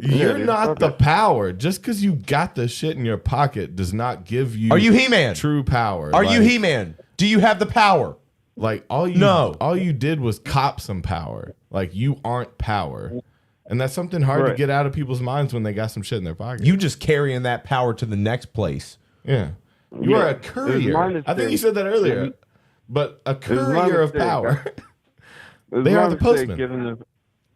you're dude, not fuck the it. power. Just because you got the shit in your pocket does not give you Are you He-Man? true power. Are you Like- He-Man? Do you have the power? Like all you did was cop some power. Like you aren't power. And that's something hard to Right. get out of people's minds when they got some shit in their pocket. You just carrying that power to the next place. Yeah. You Yeah. are a It was my courier. I think you mistake. said that earlier. But a was my courier of mistake. power. It was They my are the mistake postman.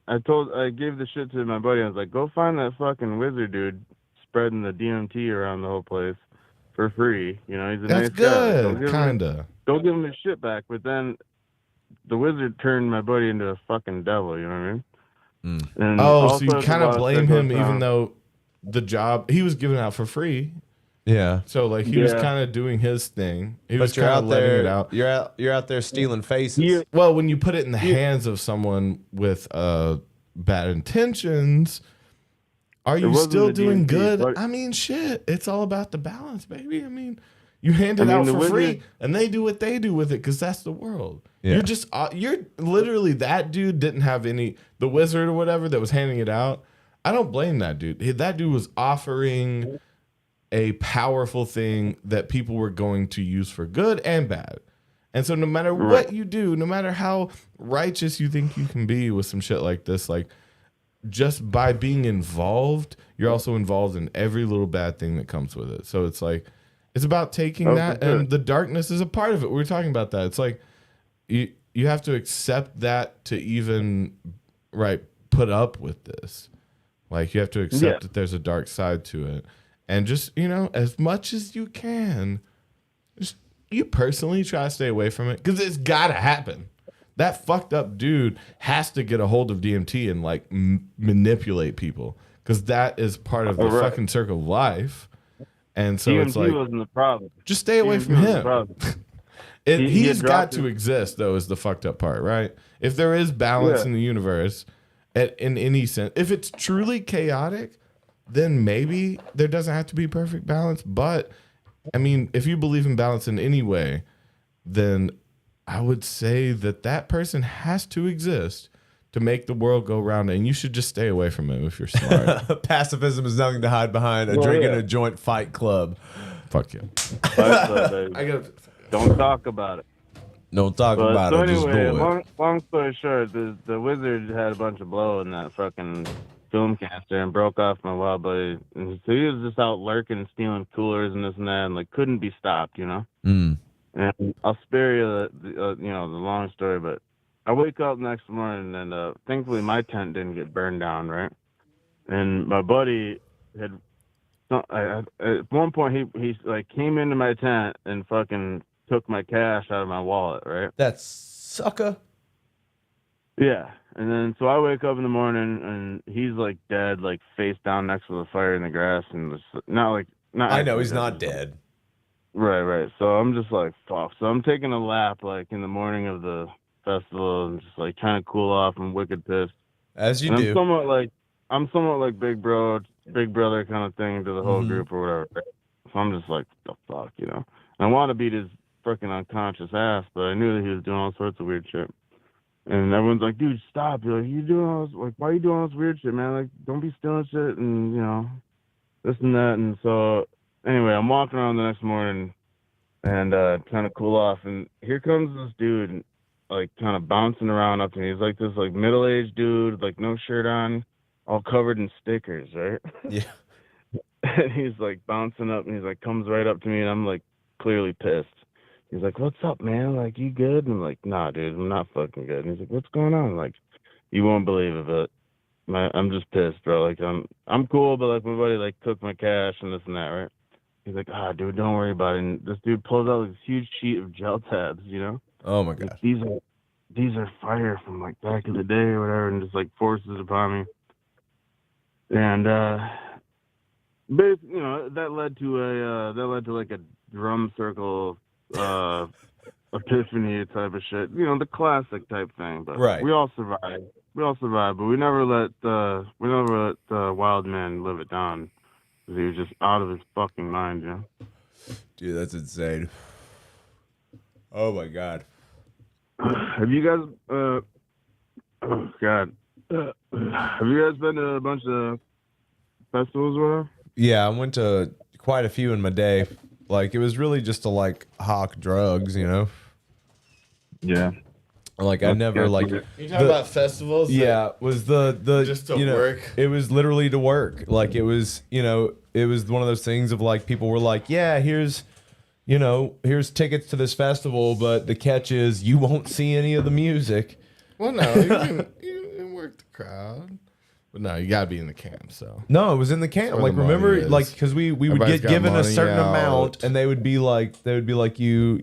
I gave the shit to my buddy. I was like, go find that fucking wizard dude spreading the DMT around the whole place for free. He's a That's nice guy. good. Kinda. Don't give him his shit back. But then the wizard turned my buddy into a fucking devil. You know what I mean? And Oh, so also you there's kind a of lot blame shit him goes even down. though the job he was giving out for free. Yeah. So like he was Yeah. kind of doing his thing. He was But you're kind out of letting there. it out. You're out there stealing faces. You- Well, when you put it in the hands of someone with bad intentions, are you wasn't still the doing DMT, good? but- I mean, shit. It's all about the balance, baby. I mean, you hand it I mean, out the for wizard- free, and they do what they do with it because that's the world. Yeah. You're just you're literally that dude didn't have any the wizard or whatever that was handing it out. I don't blame that dude. That dude was offering a powerful thing that people were going to use for good and bad. And so no matter what you do, no matter how righteous you think you can be with some shit like this, like just by being involved, you're also involved in every little bad thing that comes with it. So it's like, it's about taking that, and the darkness is a part of it. We were talking about that. It's like, you have to accept that to even, put up with this. Like, you have to accept that there's a dark side to it. And just, as much as you can, just you personally try to stay away from it because it's got to happen. That fucked up dude has to get a hold of DMT and like manipulate people because that is part of the fucking circle of life. And so DMT it's like, wasn't the problem. just stay away DMT from was the him. problem. He's had got dropped to it. exist, though, is the fucked up part, right? If there is balance in the universe, in any sense, if it's truly chaotic, then maybe there doesn't have to be perfect balance. But, I mean, if you believe in balance in any way, then I would say that person has to exist to make the world go round, and you should just stay away from it if you're smart. Pacifism is nothing to hide behind. A drinking a joint fight club. Fuck you. Don't talk about it. Don't talk about so it. Just anyway, do it. long story short, the wizard had a bunch of blow in that fucking film canister and broke off my wild buddy. And so he was just out lurking, stealing coolers and this and that, and like couldn't be stopped, And I'll spare you the long story, but I wake up next morning and thankfully my tent didn't get burned down, right? And my buddy had at one point he like came into my tent and fucking took my cash out of my wallet, right? That sucker. Yeah. And then so I wake up in the morning and he's like dead, like face down next to the fire in the grass, and not. I know he's not dead. Right. So I'm just like, fuck. So I'm taking a lap like in the morning of the festival and just like trying to cool off. I'm wicked pissed. As you and do. I'm somewhat like big brother kind of thing to the whole group or whatever. Right? So I'm just like, the fuck, And I want to beat his freaking unconscious ass, but I knew that he was doing all sorts of weird shit. And everyone's like, dude, stop. You're like, you doing all this, like, why are you doing all this weird shit, man? Like, don't be stealing shit and, this and that. And so, anyway, I'm walking around the next morning and trying to cool off. And here comes this dude, like, kind of bouncing around up to me. He's like this, like, middle-aged dude, like, no shirt on, all covered in stickers, right? Yeah. And he's, like, bouncing up, and he's, like, comes right up to me, and I'm, like, clearly pissed. He's like, what's up, man? Like, you good? And I'm like, nah, dude, I'm not fucking good. And he's like, what's going on? Like, you won't believe it, but I'm just pissed, bro. Like, I'm cool, but, like, my buddy, like, took my cash and this and that, right? He's like, dude, don't worry about it. And this dude pulls out this huge sheet of gel tabs, Oh, my Like, God. these are fire from, like, back in the day or whatever, and just, like, forces it upon me. And, basically, that led to like a drum circle epiphany type of shit. The classic type thing. But Right. we all survived. But we never let the wild man live it down. 'Cause he was just out of his fucking mind, Dude, that's insane. Oh, my God. Have you guys oh God. Have you guys been to a bunch of festivals or whatever? Yeah, I went to quite a few in my day. Like, it was really just to, like, hawk drugs, Yeah. Like, I never, like... You talking about festivals? Yeah, was the Just to work? It was literally to work. Like, it was, it was one of those things of, like, people were like, yeah, here's tickets to this festival, but the catch is you won't see any of the music. Well, no, you can work the crowd. But no, you gotta be in the camp. So No, it was in the camp. where Like, the money remember, is. like, because we would Everybody's get got given a money certain out. amount, and they would be like, you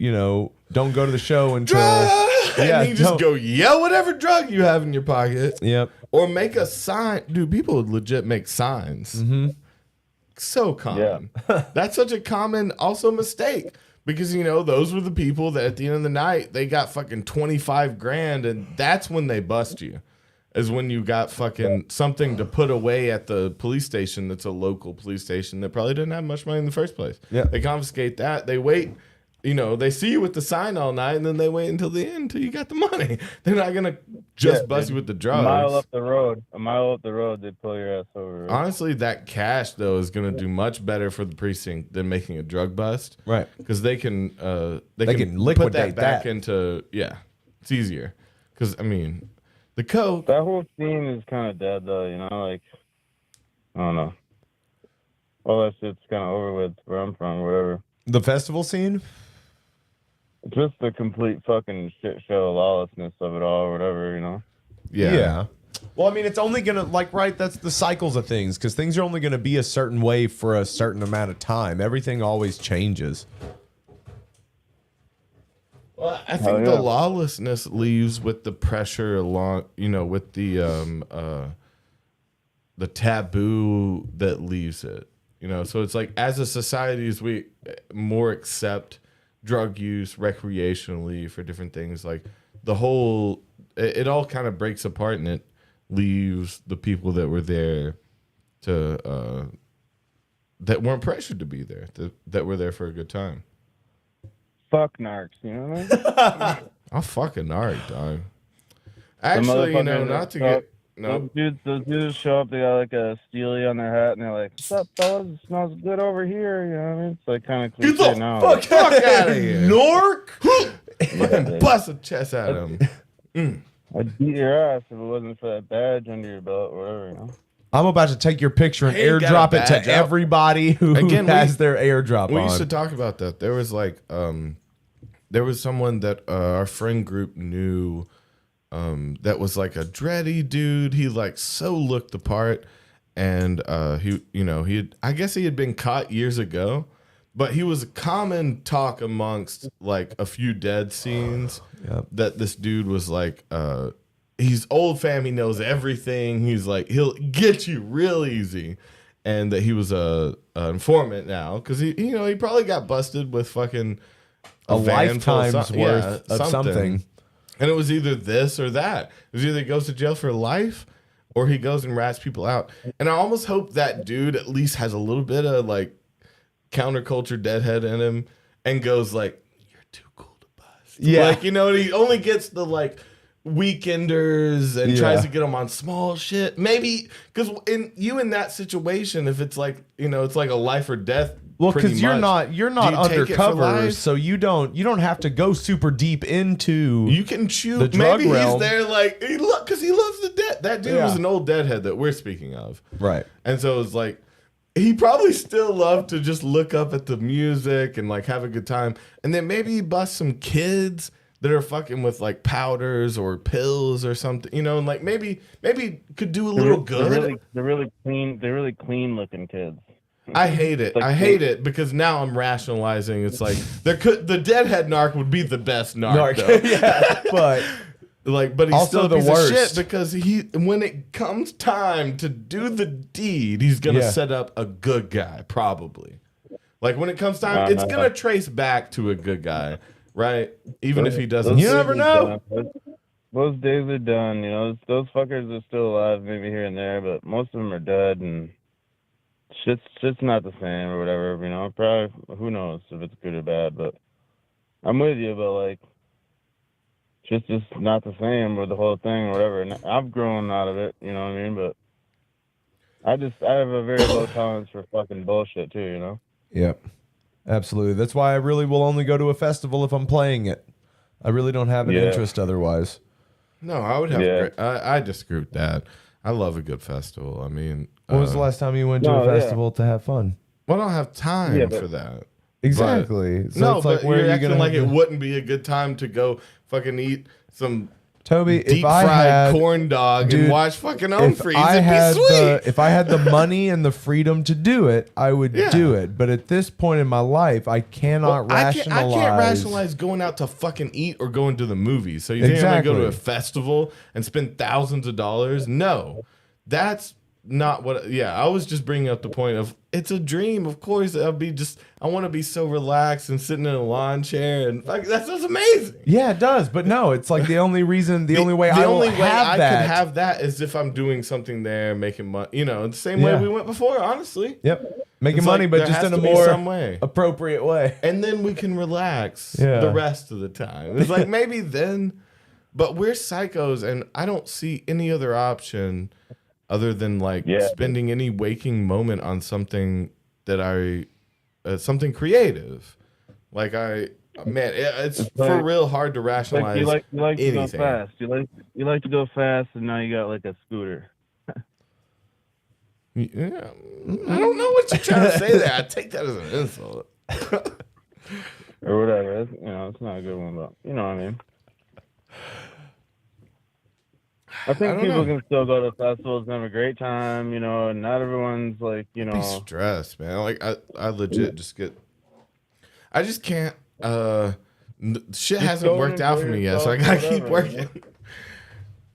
don't go to the show until yeah, and you just don't- go yell whatever drug you have in your pocket. Yep. Or make a sign. Dude, people would legit make signs. Mm-hmm. so common. That's such a common also mistake because those were the people that at the end of the night they got fucking 25 grand, and that's when they bust you. Is when you got fucking something to put away at the police station that's a local police station that probably didn't have much money in the first place. Yeah. They confiscate that. They wait, they see you with the sign all night, and then they wait until the end until you got the money. They're not going to just bust you with the drugs. A mile up the road, they pull your ass over. Right? Honestly, that cash, though, is going to do much better for the precinct than making a drug bust. Right. Because they can liquidate put that back that. into, it's easier. Because, the coke. That whole scene is kind of dead, though, like, I don't know. All that shit's kind of over with where I'm from, whatever. The festival scene? It's just the complete fucking shit show lawlessness of it all, or whatever, Yeah. Well, it's only going to, that's the cycles of things, because things are only going to be a certain way for a certain amount of time. Everything always changes. Well, I think the lawlessness leaves with the pressure along, with the taboo that leaves it. So it's like as a society, as we more accept drug use recreationally for different things, like the whole, it all kind of breaks apart, and it leaves the people that were there to that weren't pressured to be there, that were there for a good time. Fuck narcs, you know what I mean? I'll fucking narc, dog. Actually, not to get no. Those dudes show up. They got like a steely on their hat, and they're like, "What's up, fellas? It smells good over here." You know what I mean? It's like kind of cliche now. Fuck out of here, Nork! Fucking bust a chest at him. I'd beat your ass if it wasn't for that badge under your belt, or whatever. I'm about to take your picture and Ain't got airdrop a it to badge out. everybody who has their airdrop We on. used to talk about that. There was like, there was someone that our friend group knew that was like a dready dude. He like so looked the part, and I guess he had been caught years ago, but he was a common talk amongst like a few dead scenes. Yep. That this dude was like, he's old fam. He knows everything. He's like, he'll get you real easy. And that he was a informant now. Cause he probably got busted with fucking a van full of lifetime's worth of something. And it was either this or that. It was either he goes to jail for life or he goes and rats people out. And I almost hope that dude at least has a little bit of like counterculture deadhead in him and goes like, you're too cool to bust. Yeah. Like, he only gets the like weekenders and tries to get them on small shit. Maybe because in that situation, if it's like, it's like a life or death. Well, because you're not undercover, life? so you don't have to go super deep into. You can choose. The drug Maybe realm. he's there like because he loves the dead. That dude was an old deadhead that we're speaking of, right? And so it's like he probably still loved to just look up at the music and like have a good time, and then maybe he bust some kids that are fucking with like powders or pills or something, and like maybe could do a little good. They're really clean looking kids. I hate it. I hate it because now I'm rationalizing. It's like the deadhead narc would be the best narc. Though. Yeah, but he's also still a the piece worst of shit because when it comes time to do the deed, he's gonna set up a good guy probably. Like when it comes time, it's gonna trace back to a good guy, right? Even if he doesn't. You never know. Those days are done. Those fuckers are still alive, maybe here and there, but most of them are dead and. Shit's not the same or whatever, probably, who knows if it's good or bad, but I'm with you, but like, shit's just not the same with the whole thing or whatever, and I've grown out of it, you know what I mean, but I have a very low tolerance for fucking bullshit too, Yep, absolutely. That's why I really will only go to a festival if I'm playing it. I really don't have an interest otherwise. No, I would have, I disagree with that. I love a good festival. I mean, when was the last time you went to a festival to have fun? Well, I don't have time for that. Exactly. But, so it's like, where you're are you acting gonna like it wouldn't be a good time to go fucking eat some Toby, deep fried corn dog and watch fucking Unfreeze. It'd be sweet. If I had the money and the freedom to do it, I would do it. But at this point in my life, I cannot rationalize. I can't rationalize going out to fucking eat or going to the movies. So you think I'm going to go to a festival and spend thousands of dollars? No. That's not what. Yeah, I was just bringing up the point of it's a dream. Of course, I want to be so relaxed and sitting in a lawn chair, and like, that sounds amazing. Yeah, it does. But no, it's like the only way I could have that is if I'm doing something there, making money. You know, the same way we went before. Honestly. Yep. Making money, but just in a more appropriate way. And then we can relax the rest of the time. It's like maybe then, but we're psychos, and I don't see any other option other than like spending any waking moment on something that something creative. Like it's like, for real hard to rationalize. Like you like anything. To go fast. You like to go fast, and now you got like a scooter. Yeah, I don't know what you're trying to say there. I take that as an insult. Or whatever. It's not a good one, but you know what I mean. I think people can still go to festivals and have a great time, and not everyone's like, Be stressed, man. Like I legit I just can't. Shit hasn't worked out for me yet, so I gotta keep working.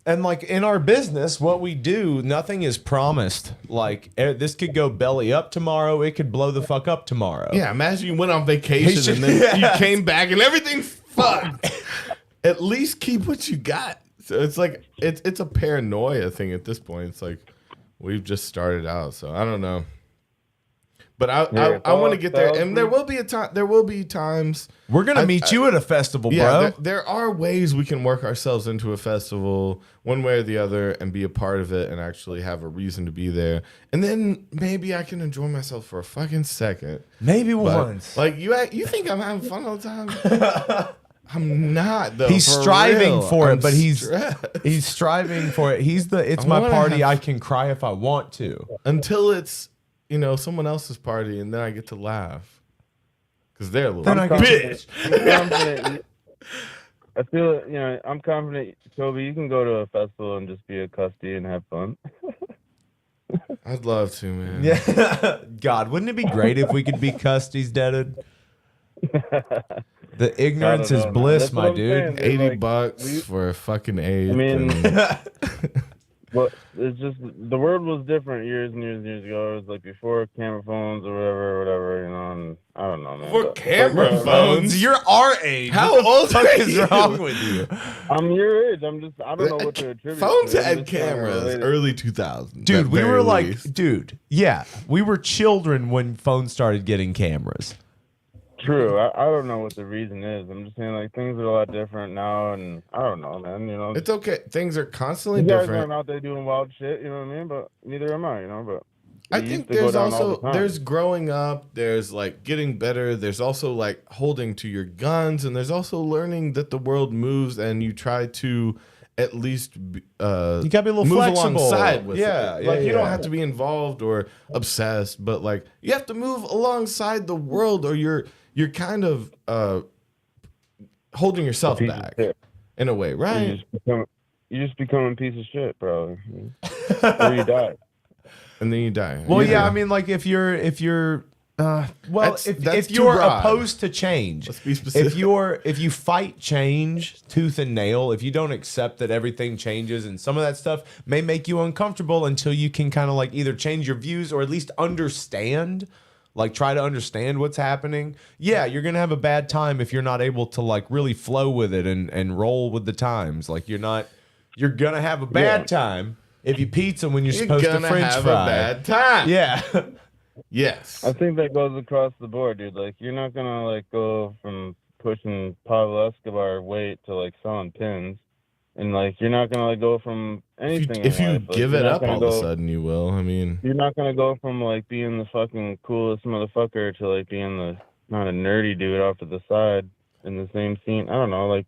And like in our business, what we do, nothing is promised. Like this could go belly up tomorrow. It could blow the fuck up tomorrow. Yeah, imagine you went on vacation and then you came back and everything's fucked. At least keep what you got. So it's like it's a paranoia thing at this point. It's like we've just started out, so I don't know. But I want to get there, and there will be a time. There will be times we're gonna meet you at a festival, bro. There are ways we can work ourselves into a festival, one way or the other, and be a part of it, and actually have a reason to be there. And then maybe I can enjoy myself for a fucking second. Maybe once. Like you think I'm having fun all the time? I'm not though. He's striving for it, but he's striving for it. It's my party. I can cry if I want to. Until it's someone else's party, and then I get to laugh because they're a little bitch. I'm confident. I feel I'm confident, Toby. You can go to a festival and just be a custy and have fun. I'd love to, man. Yeah, God, wouldn't it be great if we could be custies, Deaded? The ignorance is bliss, my dude. $80 for a fucking eighth. I mean, but it's just the world was different years and years and years ago. It was like before camera phones or whatever, and I don't know, man. Before camera phones? You're our age. How old is wrong with you? I'm your age. I don't know what to attribute. Phones had cameras early 2000s. Dude, we were we were children when phones started getting cameras. True. I don't know what the reason is. I'm just saying, like, things are a lot different now, and I don't know, man. It's okay. Things are constantly different. different. You guys aren't out there doing wild shit, you know what I mean? But neither am I, But I think there's growing up, there's like getting better, there's also like holding to your guns, and there's also learning that the world moves, and you try to at least you gotta be a little move flexible alongside with it. Like you don't have have to be involved or obsessed, but like you have to move alongside the world, or you're kind of holding yourself back in a way, right? You just become a piece of shit, probably. Or you die. And then you die. Well, yeah, I mean, like if you're if you're opposed to change, let's be specific. if you fight change tooth and nail, if you don't accept that everything changes, and some of that stuff may make you uncomfortable until you can kind of like either change your views or at least understand. Like try to understand what's happening. Yeah, you're gonna have a bad time if you're not able to like really flow with it and roll with the times. Like you're gonna have a bad time if you pizza when you're supposed to French have fry. A bad time. Yeah. Yes. I think that goes across the board, dude. Like you're not gonna like go from pushing Pablo Escobar weight to like selling pins. And like you're not gonna like go from anything. If you like, give it up all of a sudden, you will. I mean, you're not gonna go from like being the fucking coolest motherfucker to like being the not a nerdy dude off to the side in the same scene. I don't know. Like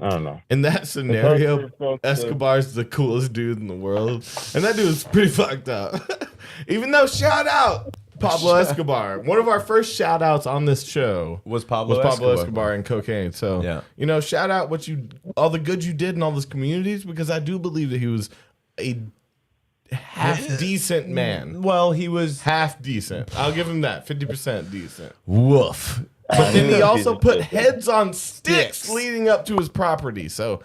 I don't know. In that scenario, Escobar's the coolest dude in the world, and that dude is pretty fucked up. Even though shout out Pablo Escobar. One of our first shout outs on this show was Pablo Escobar and cocaine. So, shout out all the good you did in all those communities, because I do believe that he was a half decent man. Well, he was half decent. I'll give him that. 50% decent. Woof. But then he also put heads on sticks leading up to his property. So,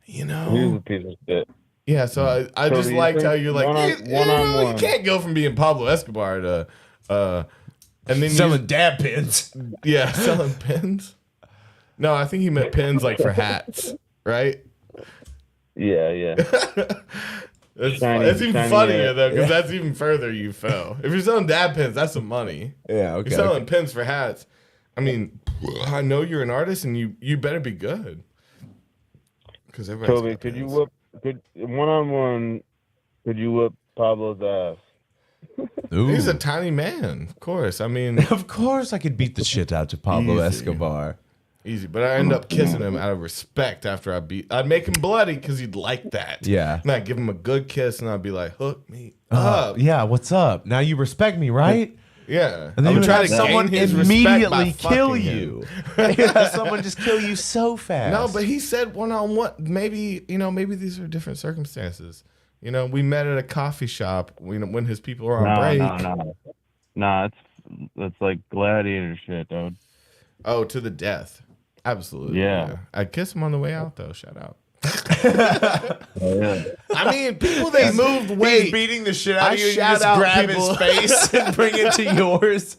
he was a piece of shit. Yeah, so I So just do you liked think how you're like, one-on-one? you can't go from being Pablo Escobar to, and then Selling dab pins. selling pins. No, I think he meant pins like for hats, right? Yeah. It's Shiny- even shiny, funnier though, because that's even further you fell. If you're selling dab pins, that's some money. Yeah, okay. You're selling pins for hats. I mean, I know you're an artist, and you better be good. Because Toby, could you whoop one-on-one? Could you whoop Pablo's ass? Ooh. He's a tiny man, of course. I mean, Of course I could beat the shit out of Pablo Easy. Escobar. easy. But I end up kissing him out of respect after I'd make him bloody because he'd like that. Yeah. And I'd give him a good kiss, and I'd be like, hook me up. Yeah, what's up? Now you respect me, right? Yeah. And then I you would try have to someone gain his respect by immediately kill fucking him. you. Yeah, someone just kill you so fast. No, but he said one-on-one. Maybe these are different circumstances. We met at a coffee shop when his people were on break. No, it's like gladiator shit, dude. Oh, to the death. Absolutely. Yeah. I'd kiss him on the way out, though. Shout out. Yeah. I mean, people, they moved weight. He's beating the shit out I of you and you shout just out grab people. his face and bring it to yours.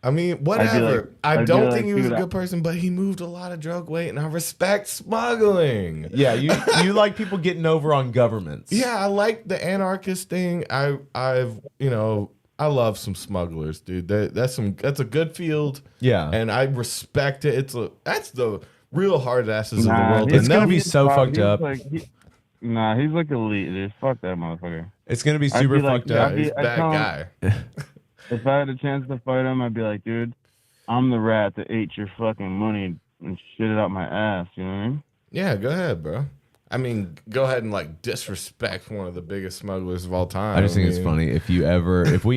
I mean, whatever. I I'd be don't like, think he was a dude, good person, but he moved a lot of drug weight, and I respect smuggling. Yeah, you like people getting over on governments. Yeah, I like the anarchist thing. I love some smugglers, dude. That's a good field. Yeah. And I respect it. That's the real hard asses of the Nah, world. It's And gonna they'll- be so fucked up. He's like elite, dude. Fuck that motherfucker. It's gonna be I'd super be like, fucked yeah, up. I'd be- he's a I bad tell him- guy. If I had a chance to fight him, I'd be like, dude, I'm the rat that ate your fucking money and shit it out my ass. You know what I mean? Yeah, go ahead, bro. I mean, go ahead and disrespect one of the biggest smugglers of all time. I just think it's funny if we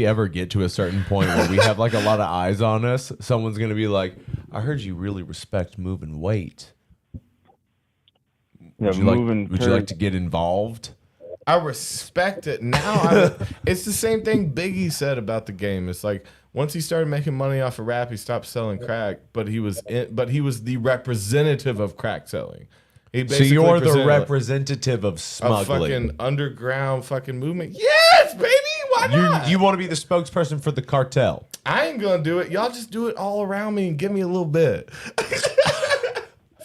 ever get to a certain point where we have a lot of eyes on us, someone's gonna be like, "I heard you really respect moving weight. Yeah, Would you like to get involved?" I respect it now. It's the same thing Biggie said about the game. It's like once he started making money off of rap, he stopped selling crack, but he was the representative of crack selling. He So basically you're the presented representative of a smuggling. fucking underground fucking movement. Yes, baby. Why not? You want to be the spokesperson for the cartel? I ain't gonna do it. Y'all just do it all around me and give me a little bit.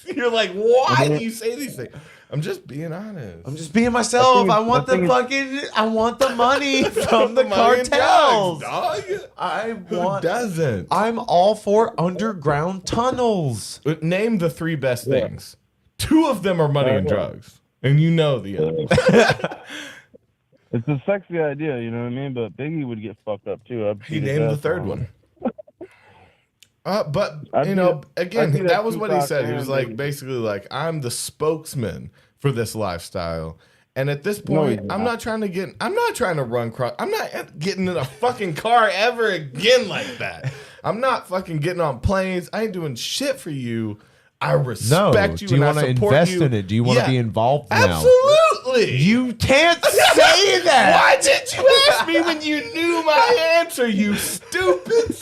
You're like, why do you say these things? I'm just being honest. I'm just being myself. I want the money from the Money and cartels. drugs, dog. Who doesn't? I'm all for underground tunnels. Name the three best things. Two of them are money and drugs, and you know the other. It's a sexy idea, you know what I mean? But Biggie would get fucked up too. He named the third one. But I'd you be know, a- again, I'd be that a was what he Tupac said. He was fan, like, baby. basically, like, I'm the spokesman for this lifestyle. And at this No, point, he's I'm not. not trying to run cross. I'm not getting in a fucking car ever again like that. I'm not fucking getting on planes. I ain't doing shit for you. I respect you. Do you want to invest in it? Do you want to be involved now? Absolutely. You can't say that. Why did you ask me when you knew my answer, you stupid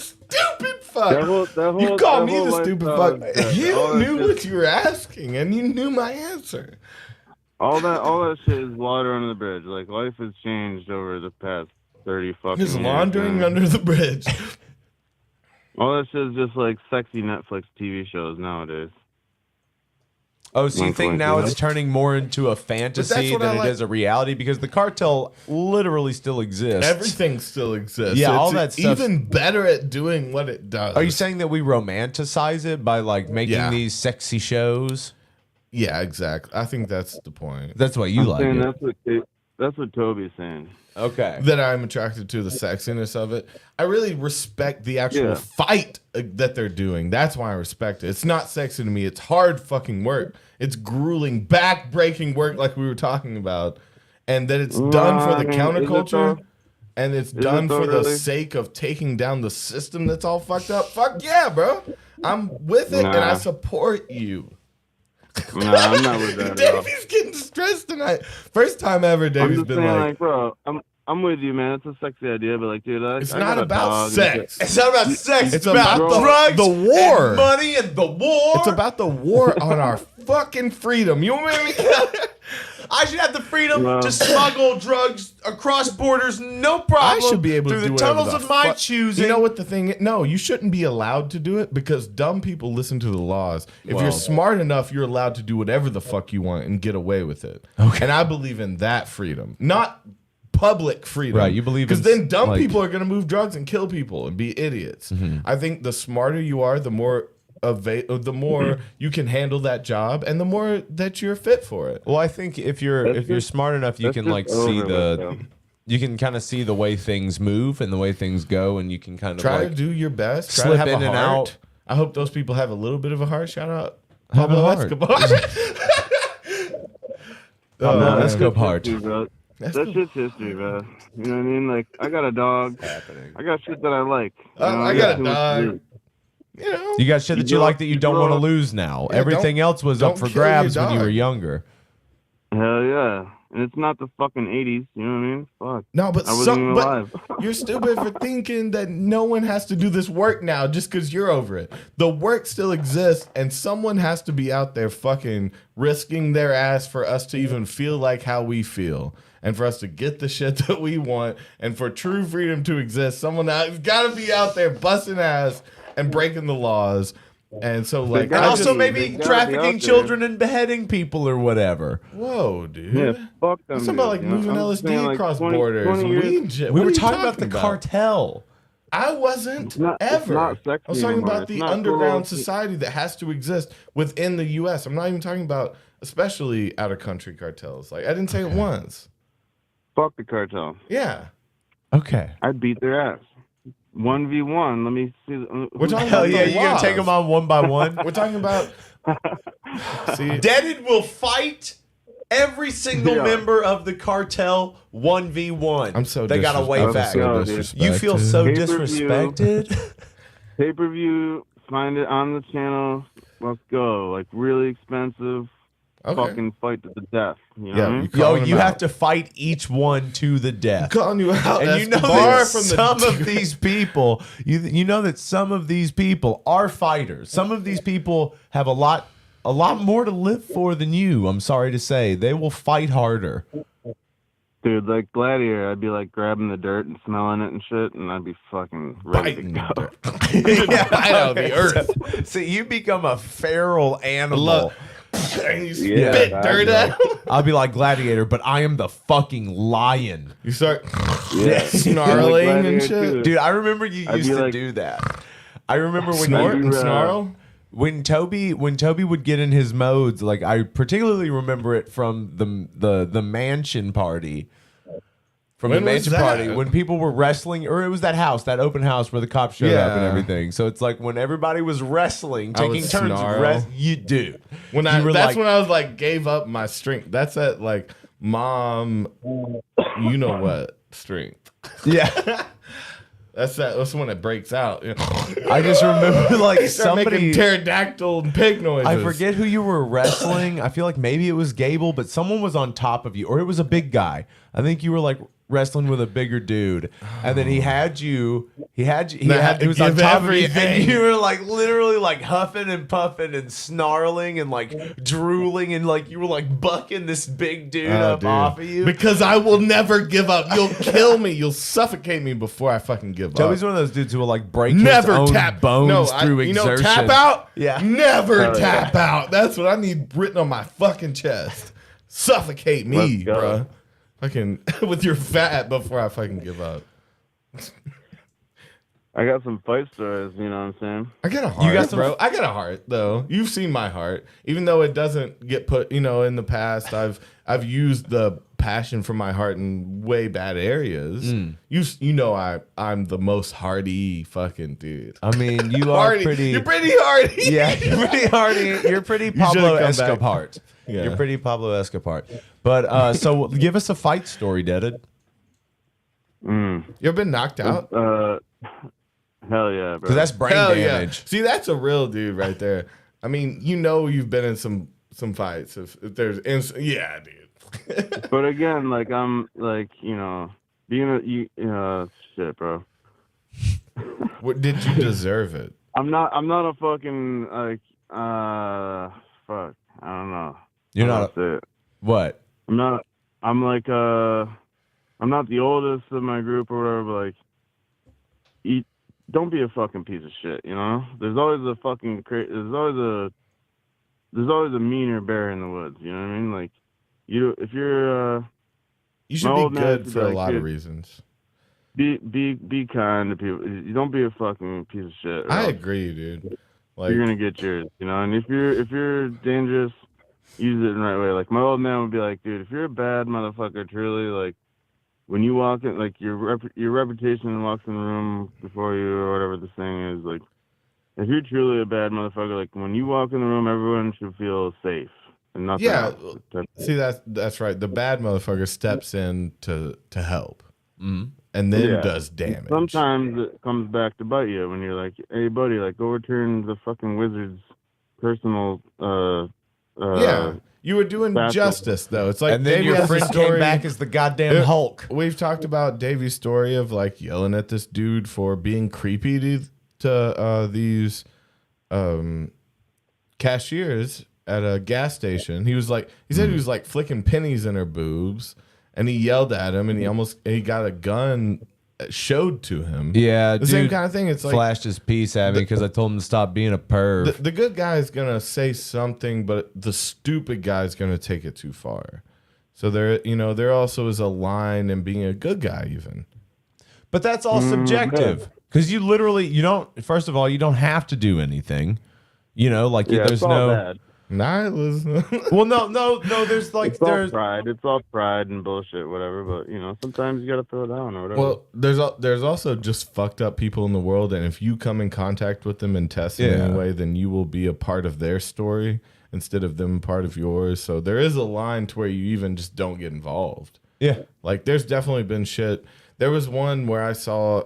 fuck? You call me the stupid fuck. You knew what you were asking, and you knew my answer. All that shit is water under the bridge. Like, life has changed over the past 30 fucking Just years. laundering man. under the bridge. All that shit is just like sexy Netflix TV shows nowadays. Oh, so you Wink, think wink, now you know? it's turning more into a fantasy what I than like. it is a reality? Because the cartel literally still exists. Everything still exists. Yeah, all It's that stuff. even better at doing what it does. Are you saying that we romanticize it by making Yeah. these sexy shows? Yeah, exactly. I think that's the point. That's why you I'm like saying it. that's what Toby's saying. Okay. That I'm attracted to the sexiness of it. I really respect the actual Yeah. fight that they're doing. That's why I respect it. It's not sexy to me. It's hard fucking work. It's grueling, back-breaking work like we were talking about. And that it's done for the I mean, is it counterculture. though? And it's Is done it though, for the really? sake of taking down the system that's all fucked up. Fuck yeah, bro. I'm with it and I Nah. support you. Nah, I'm not with that at all. Davey's getting stressed tonight. First time ever I'm Davey's just been saying, like, bro, I'm with you, man. It's a sexy idea, but like, dude, it's I not got a about dog and sex. shit. It's not about sex. It's about drugs, the war. and money, and the war. It's about the war on our fucking freedom. You know what I mean? I should have the freedom to smuggle drugs across borders, no problem. I should be able to through do the tunnels whatever of my fuck- choosing. You know what the thing is? No, you shouldn't be allowed to do it because dumb people listen to the laws. If Well- you're smart enough, you're allowed to do whatever the fuck you want and get away with it. Okay. And I believe in that freedom, not public freedom. Right, you believe because in then dumb like- people are going to move drugs and kill people and be idiots. I think the smarter you are, the more you can handle that job and the more that you're fit for it. Well, I think if you're smart enough, you can like see you can kind of see the way things move and the way things go, and you can kind of Try like to do your best. Try slip to have in a and heart. out. I hope those people have a little bit of a heart. Shout out Have a Pablo heart. Escobar. Pablo man. Escobar. History, bro. That's That cool. shit's history, bro. You know what I mean? Like, I got a dog. I got shit that I like. You know, I got a too much to dog. do. You know, You got shit that you like that you don't want to lose now. Yeah, Everything else was up don't for kill your grabs when you dog. were younger. Hell yeah. And it's not the fucking 80s. You know what I mean? Fuck. no, but I wasn't even alive. you're stupid for thinking that no one has to do this work now just because you're over it. The work still exists, and someone has to be out there fucking risking their ass for us to even feel like how we feel. And for us to get the shit that we want, and for true freedom to exist, someone has got to be out there busting ass and breaking the laws. And so, like, And gotta also be- maybe they gotta be trafficking out there. children and beheading people or whatever. whoa, dude. Yeah, fuck them. It's something about like dudes, you know? moving I'm LSD saying, like, across 20 borders. 20 years- Weed shit. We What were are you talking about the cartel. I wasn't It's not- ever. it's not sexy I was talking anymore. about It's the not underground cool. society that has to exist within the U.S. I'm not even talking about especially out of country cartels. Like I didn't say it once. Fuck the cartel. Yeah, Okay. I'd beat their ass. 1v1. Let me see. We're talking Hell about yeah, the you gonna laws. take them on one by one? We're talking about. See, Deaded will fight every single Yeah. member of the cartel 1v1. I'm so. They got a way I'm back. so dude. You feel so Pay-per-view. disrespected. Pay-per-view. Find it on the channel. Let's go. Like really expensive. Okay. Fucking fight to the death. You know Yeah, what I mean? you Yo, calling you them have out. to fight each one to the death. Calling you out, And you know Escobar that from some the of these people, you know that some of these people are fighters. Some of these people have a lot more to live for than you. I'm sorry to say, they will fight harder. Dude, like Gladiator, I'd be like grabbing the dirt and smelling it and shit, and I'd be fucking ready biting to go. the bite out of the earth. See, you become a feral animal. Look. And you Yeah, spit I dirt know. at him. I'll be like Gladiator, but I am the fucking lion. You start Yeah. snarling Like and Gladiator shit. too. Dude, I remember you I'd used be to like- do that. I remember when Snort you, and snarl. when Toby would get in his modes, like I particularly remember it from the mansion party. From When the was mansion that? party when people were wrestling, or it was that house, that open house where the cops showed up and Yeah. everything. So it's like when everybody was wrestling, I would taking turns, snarl. you do. When You I were that's like- when I was like gave up my strength. That's that like mom, you know what strength. Yeah, That's when it breaks out. You know? I just remember like They start somebody. making pterodactyl and pig noises. I forget who you were wrestling. I feel like maybe it was Gable, but someone was on top of you, or it was a big guy. I think you were like wrestling with a bigger dude, and then he had you. He had was to on give top of you, everything. and you were like literally like huffing and puffing and snarling and like drooling and like you were like bucking this big dude up dude. off of you. Because I will never give up. You'll kill me. You'll suffocate me before I fucking give Toby's up. one of those dudes who will like break Never his own tap bones no, through you exertion. know, tap out. Yeah. Never tap out. That's what I need written on my fucking chest. Suffocate me, Let's go. bro. Fucking with your fat before I fucking give up. I got some fight stories, you know what I'm saying? I got a heart, You got some- bro. I got a heart, though. You've seen my heart, even though it doesn't get put. You know, in the past, I've used the passion from my heart in way bad areas. You know, I'm the most hardy fucking dude. I mean, you are Hardy. pretty. You're pretty hardy. Yeah, you're pretty hardy. You're pretty should've Pablo come back. Escobar. Yeah. You're pretty Pablo Escobar. But so give us a fight story, Deaded. You ever been knocked out? Hell yeah, bro. Because that's brain Hell damage. yeah. See, that's a real dude right there. I mean, you know, you've been in some fights. If there's, yeah, dude. But again, like I'm like, you know, shit, bro. What did you deserve it? I'm not a fucking like fuck. I don't know. You're How not. do I say it? What? I'm like I'm not the oldest of my group or whatever, but like don't be a fucking piece of shit, you know? There's always a fucking there's always a meaner bear in the woods, you know what I mean? Like if you're You should be good for a lot of reasons. Be kind to people. You don't be a fucking piece of shit. I agree, dude. Like, you're gonna get yours, you know. And if you're dangerous, use it in the right way. Like my old man would be like, dude, if you're a bad motherfucker, truly, like when you walk in, like your reputation walks in the room before you or whatever the saying is, like if you're truly a bad motherfucker, like when you walk in the room, everyone should feel safe and nothing. Yeah, see that's right. The bad motherfucker steps in to help, and then does damage. Sometimes it comes back to bite you when you're like, hey buddy, like go return the fucking wizard's personal. Yeah. You were doing justice, though. It's like, and then your friend came back as the goddamn Hulk. We've talked about Davey's story of like yelling at this dude for being creepy to these cashiers at a gas station. He said he was like flicking pennies in her boobs, and he yelled at him, and he got a gun showed to him. Yeah, the same kind of thing. It's like flashed his piece at me because I told him to stop being a perv. The good guy is gonna say something, but the stupid guy is gonna take it too far. So there also is a line in being a good guy, even. But that's all subjective because you don't. First of all, you don't have to do anything. You know, like there's no. Bad. Nihilism. Well, no. There's like there's pride. It's all pride and bullshit, whatever. But sometimes you gotta throw it down or whatever. Well, there's also just fucked up people in the world, and if you come in contact with them and test in any way, then you will be a part of their story instead of them part of yours. So there is a line to where you even just don't get involved. Yeah, like there's definitely been shit. There was one where I saw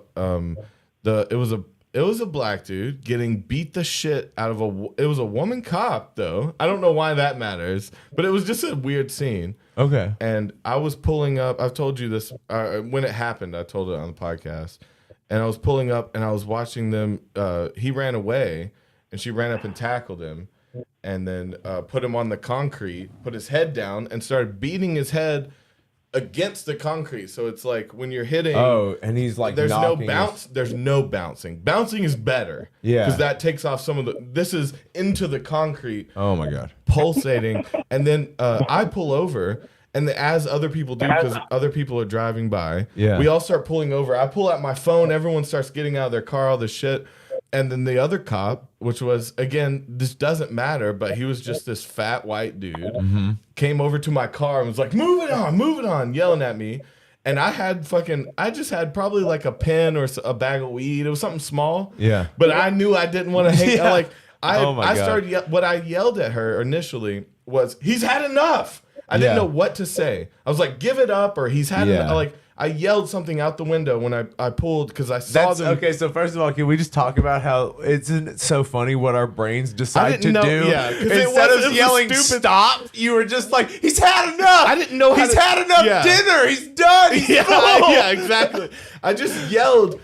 it was a black dude getting beat the shit out of it was a woman cop, though. I don't know why that matters, but it was just a weird scene. Okay. And I was pulling up. I've told you this when it happened. I told it on the podcast. And I was pulling up and I was watching them. He ran away and she ran up and tackled him and then put him on the concrete, put his head down and started beating his head against the concrete. So it's like when you're hitting. Oh, and he's like, there's no bounce. There's no bouncing. Bouncing is better. Yeah. Because that takes off some of this is into the concrete. Oh my God. Pulsating. And then I pull over. And as other people do, because other people are driving by, we all start pulling over. I pull out my phone. Everyone starts getting out of their car, all this shit. And then the other cop, which was, again, this doesn't matter, but he was just this fat white dude, came over to my car and was like, move it on, yelling at me. And I just had probably like a pen or a bag of weed. It was something small. Yeah. But I knew I didn't want to hate. Yeah. I started, what I yelled at her initially was, he's had enough. I didn't know what to say. I was like, give it up, or he's had enough. Like, I yelled something out the window when I pulled because I saw them. Okay, so first of all, can we just talk about how isn't so funny what our brains decide to do? Yeah, instead of yelling "stop," you were just like, "He's had enough." I didn't know. He's had enough dinner. He's done. He's full. Yeah, exactly. I just yelled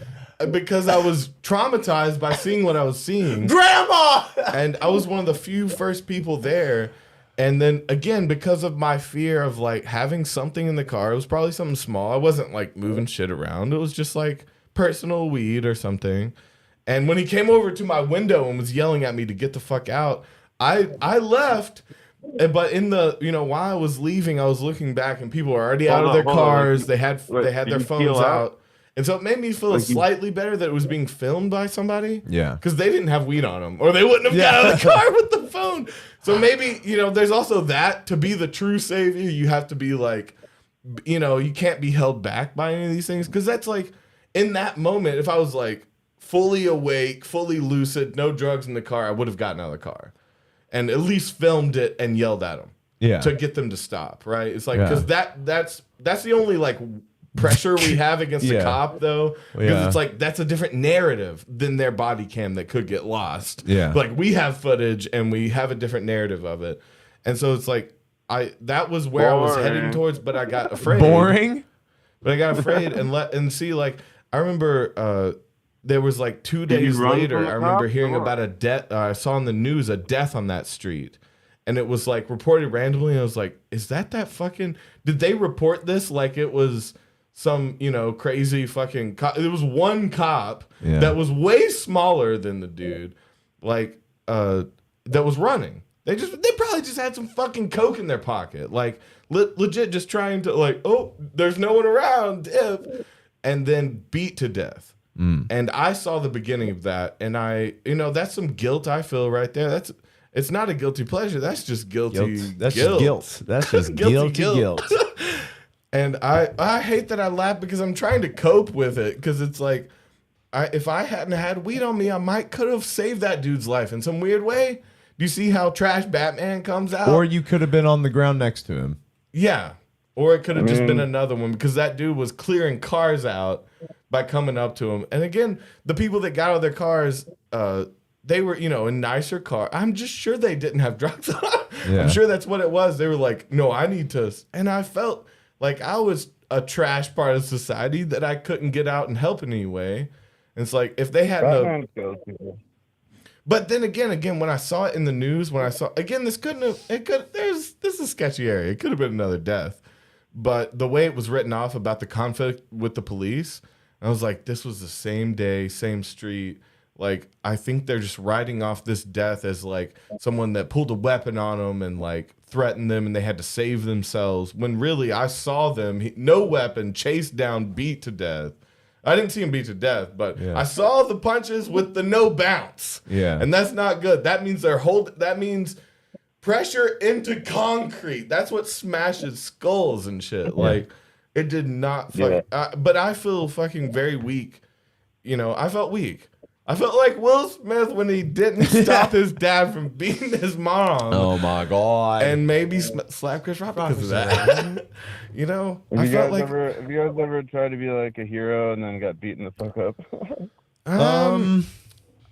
because I was traumatized by seeing what I was seeing. Grandma. And I was one of the few first people there. And then again, because of my fear of like having something in the car, it was probably something small. I wasn't like moving shit around. It was just like personal weed or something. And when he came over to my window and was yelling at me to get the fuck out, I left. But in the, while I was leaving, I was looking back and people were already out of their cars. They had their phones out. And so it made me feel slightly better that it was being filmed by somebody. Yeah. Because they didn't have weed on them. Or they wouldn't have got out of the car with the phone. So maybe, there's also that. To be the true savior, you have to be like, you can't be held back by any of these things. Because that's like, in that moment, if I was like fully awake, fully lucid, no drugs in the car, I would have gotten out of the car. And at least filmed it and yelled at them. Yeah. To get them to stop, right? It's like, because that's the only like pressure we have against the cop, though, because it's like that's a different narrative than their body cam that could get lost. Yeah, like we have footage and we have a different narrative of it, and so it's like that was where I was heading towards, but I got afraid. But I got afraid and see, like I remember there was like 2 days later, I remember hearing about a death. I saw on the news a death on that street. and it was like reported randomly. And I was like, is that fucking? Did they report this like it was some crazy fucking? It was one cop that was way smaller than the dude, like that was running. They probably just had some fucking coke in their pocket, like legit, just trying to like, oh, there's no one around, dip, and then beat to death. And I saw the beginning of that, and that's some guilt I feel right there. It's not a guilty pleasure. That's just guilty guilt. That's just guilt. That's just guilty guilt. And I hate that I laugh because I'm trying to cope with it, because it's like, if I hadn't had weed on me, I could have saved that dude's life in some weird way. Do you see how trash Batman comes out? Or you could have been on the ground next to him. Yeah. Or it could have just been another one, because that dude was clearing cars out by coming up to him. And again, the people that got out of their cars, they were, in nicer cars. I'm just sure they didn't have drugs on. Yeah. I'm sure that's what it was. They were like, no, I need to. And I felt like I was a trash part of society that I couldn't get out and help in any way. And it's like, if they had But then again, when I saw it in the news, this is a sketchy area. It could have been another death. But the way it was written off about the conflict with the police, I was like, this was the same day, same street. Like, I think they're just writing off this death as like someone that pulled a weapon on them and like threatened them and they had to save themselves. When really I saw them, no weapon, chased down, beat to death. I didn't see him beat to death, but I saw the punches with the no bounce. Yeah. And that's not good. That means that means pressure into concrete. That's what smashes skulls and shit. Like, it did not fucking, but I feel fucking very weak. I felt weak. I felt like Will Smith when he didn't stop his dad from beating his mom. Oh my God. And maybe slap Chris Rock because of that. Have you guys ever tried to be like a hero and then got beaten the fuck up?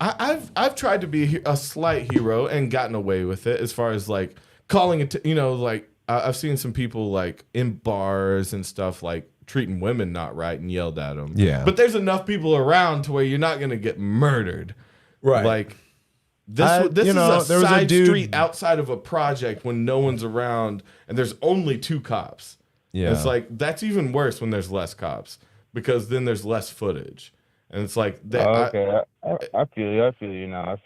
I've tried to be a slight hero and gotten away with it, as far as like calling it, like I've seen some people like in bars and stuff like treating women not right and yelled at them. Yeah. But there's enough people around to where you're not going to get murdered. Right. Like this is a side street outside of a project when no one's around and there's only 2 cops. Yeah. It's like, that's even worse when there's less cops, because then there's less footage. And it's like, okay. I feel you now.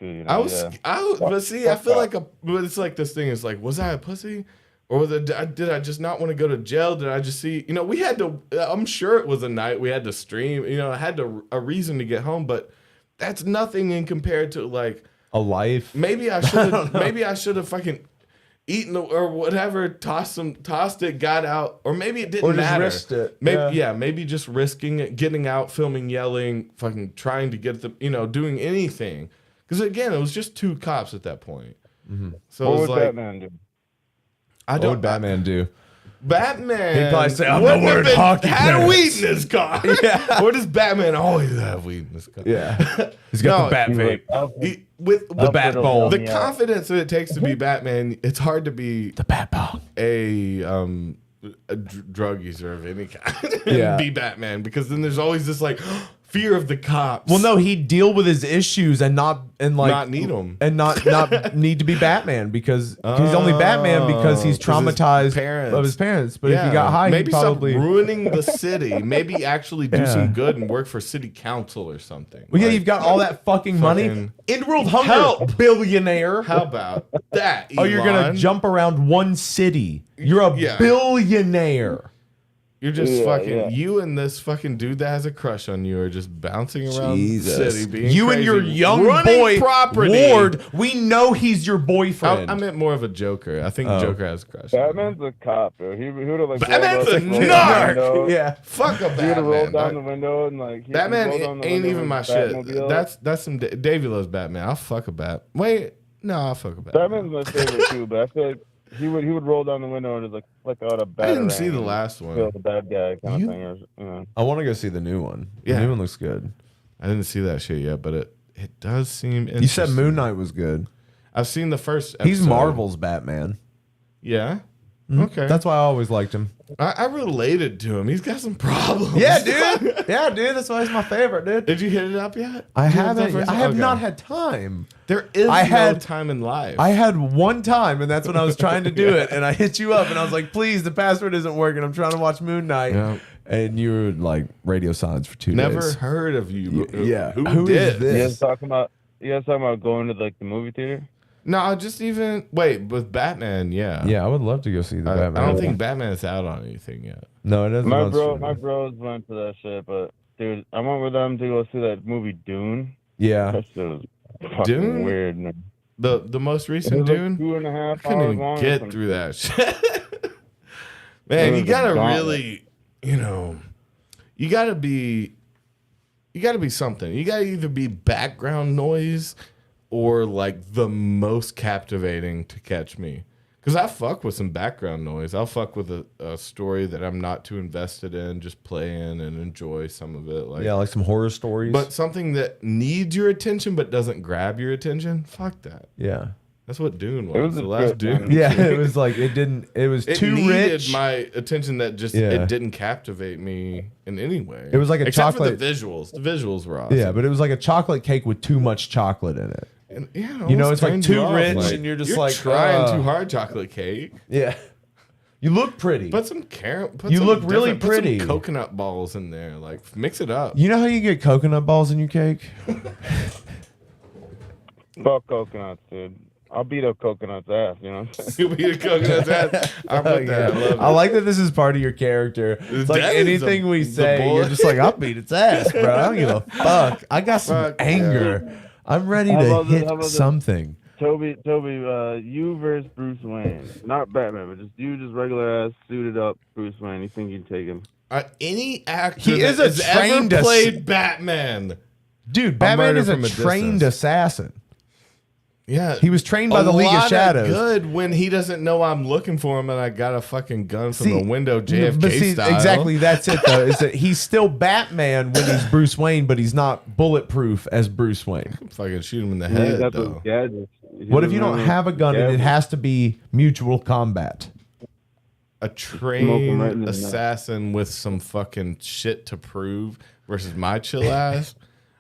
But see, I feel like but it's like this thing is like, was I a pussy? Or did I just not want to go to jail? Did I just see, we had to, I'm sure it was a night we had to stream, I had a reason to get home, but that's nothing in compared to like a life. Maybe I should have fucking eaten or whatever, tossed it, got out, or maybe it didn't matter. Or just risked it. Maybe just risking it, getting out, filming, yelling, fucking trying to get the, doing anything. Because again, it was just 2 cops at that point. Mm-hmm. So what it was would like, Batman do? What would Batman do? Batman. He'd probably say, I'm the word hockey had weed in his car. Yeah. Or does Batman always have weed in his car? Yeah. He's got the bat vape. With the bat ball. The confidence that it takes to be Batman, it's hard to be the bat ball. A drug user of any kind and be Batman, because then there's always this like fear of the cops. Well, no, he'd deal with his issues and not need them and not need to be Batman, because he's only Batman because he's traumatized of his parents. But if he got high, maybe he'd probably stop ruining the city. Maybe actually do some good and work for city council or something. Well, you've got all that fucking money. End world hunger, billionaire. How about that? Elon? Oh, you're gonna jump around one city. You're a billionaire. You're just you and this fucking dude that has a crush on you are just bouncing around the city, being you crazy, and your young boy Ward. We know he's your boyfriend. I meant more of a Joker. I think Joker has a crush. Batman's a cop, bro. He would have like. Batman's a narc. Yeah, fuck a Batman. He would have rolled down the window and like. Batman ain't even my shit. That's some Davey loves Batman. I'll fuck a Bat. Wait, no, I'll fuck a Batman. Batman's my favorite too, but I feel like. He would roll down the window and just like out a bad. I didn't see the last one. Feel the bad guy kind of thing. I want to go see the new one. Yeah, the new one looks good. I didn't see that shit yet, but it does seem interesting. You said Moon Knight was good. I've seen the first episode. He's Marvel's Batman. Yeah. Okay. That's why I always liked him. I related to him. He's got some problems. Yeah, dude. Yeah, dude. That's why he's my favorite, dude. Did you hit it up yet? I Did you hit it up haven't. first? I have Okay. not had time. There is I no had- time in life. I had one time, and that's when I was trying to do it. And I hit you up, and I was like, "Please, the password isn't working. I'm trying to watch Moon Knight." Yeah. And you were like radio silence for 2 Never days. heard of you. Yeah. Who Who did? is this? You guys talking about going to like the movie theater? No, just even wait with Batman. Yeah, Yeah, I would love to go see the I Batman. don't think Batman's out on anything yet. No, it doesn't. My bros went to that shit, but dude, I went with them to go see that movie Dune. Yeah. That shit was fucking Dune? weird. Man. The most It recent was like Dune. 2.5 I couldn't hours even long. or get something. through that shit. Man, It you was a gotta gauntlet. really, you gotta be something. You gotta either be background noise or like the most captivating to catch me. Because I fuck with some background noise. I'll fuck with a story that I'm not too invested in, just play in and enjoy some of it. Like, Yeah, like some horror stories. but something that needs your attention but doesn't grab your attention, fuck that. yeah. That's what Dune It was. was a The last trip, Dune. man. Yeah, it was like it was It too needed rich. my attention that just Yeah. it didn't captivate me in any way. It was like a Except chocolate- for the visuals. The visuals were awesome. Yeah, but it was like a chocolate cake with too much chocolate in it. And, yeah, it You know, almost it's like turned too you off. rich Like, and you're just you're like, trying too hard, chocolate cake. Yeah. You look pretty. Put some carrot. Put You some look really different- put some pretty. coconut balls in there. Like mix it up. You know how you get coconut balls in your cake? Fuck coconuts, dude. I'll beat up coconut's ass, you know what I'm saying? You eat a coconut's ass. I put that. I love it. I like that this is part of your character. It's like That is anything we the say, boy. you're just like, I'll beat its ass, bro. I don't give a fuck. I got some Fuck, anger. I'm ready How to about this? hit How about this? something. Toby, you versus Bruce Wayne. Not Batman, but just you, just regular ass, suited up Bruce Wayne. You think you can take him? Any actor He that is a has trained ever played Batman. Dude, Batman murder is a from a trained distance. assassin. Yeah, He was trained by a the League of lot Shadows. Good when he doesn't know I'm looking for him and I got a fucking gun from the window, JFK but see, style. exactly, that's it though. Is that he's still Batman when he's Bruce Wayne, but he's not bulletproof as Bruce Wayne. Fucking shoot him in the He's head got though. those gadgets. What if you don't have a gun and it has to be mutual combat? A Smoke 'em trained right in the neck. assassin with some fucking shit to prove versus my chill ass.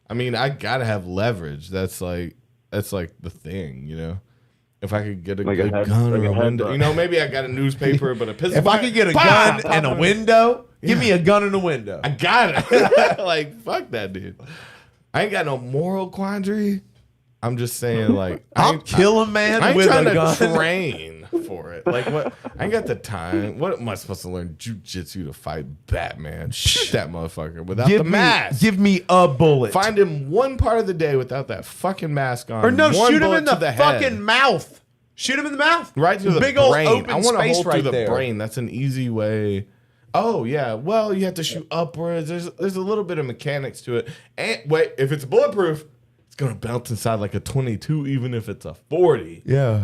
I mean, I gotta have leverage. That's like the thing, you know. If I could get a Like a good head- gun like or a a head window, butt. you know, maybe I got a newspaper, but a pistol. If I could get a gun and a window, give me a gun and a window. I got it. Like, fuck that dude. I ain't got no moral quandary. I'm just saying, like, I'll kill a man I ain't with trying a to gun. train for it. Like, what? I ain't got the time. What am I supposed to learn jujitsu to fight Batman? Shoot that motherfucker without the mask. Give me a bullet. Find him one part of the day without that fucking mask on. or no, one shoot him bullet in to the head. fucking mouth. Shoot him in the mouth. Right through the big brain. old open I want to space hold right through the there. brain. That's an easy way. Oh yeah. Well, you have to shoot upwards. There's a little bit of mechanics to it. And wait, if it's bulletproof, it's gonna bounce inside like a 22, even if it's a 40. Yeah.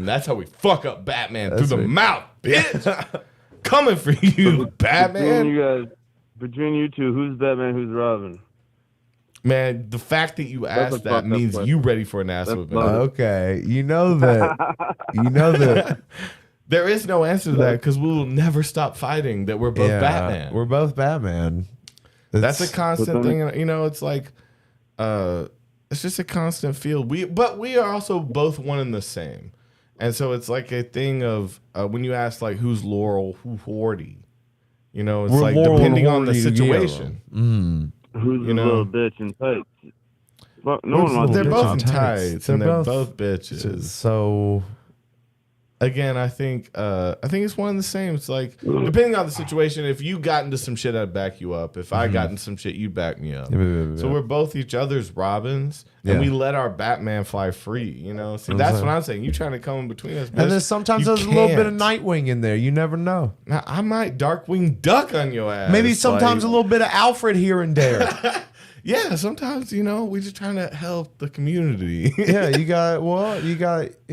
That's how we fuck up Batman That's through the right. mouth, bitch. Coming for you, Batman. Between you two, who's Batman, who's Robin? Man, the fact that you That's a asked fucked that up means question. you ready for an ass That's whooping. loaded. Okay. You know that. You know that. There is no answer to that because we will never stop fighting that we're both Batman. We're both Batman. That's a It's- constant But then- thing. You know, it's like, it's just a constant feel. But we are also both one and the same. And so it's like a thing of when you ask like who's Laurel, who's Horty, you know, it's We're like Laurel depending and on the Horty together. situation. Who's You the know. little bitch in tights? Fuck, no Who's one wants the They're bitch to both in in tights? tights and they're They're both both- bitches. So Again, I think it's one and the same. It's like depending on the situation. If you got into some shit, I'd back you up. If I got into some shit, you'd back me up. So we're both each other's Robins, and Yeah. we let our Batman fly free. You know, see, that's what I'm saying. You trying to come in between us, and bitch. then sometimes You there's a little bit of can't. Nightwing in there. You never know. Now, I might Darkwing Duck on your ass. Maybe sometimes like- a little bit of Alfred here and there. Yeah, sometimes we just trying to help the community. Yeah,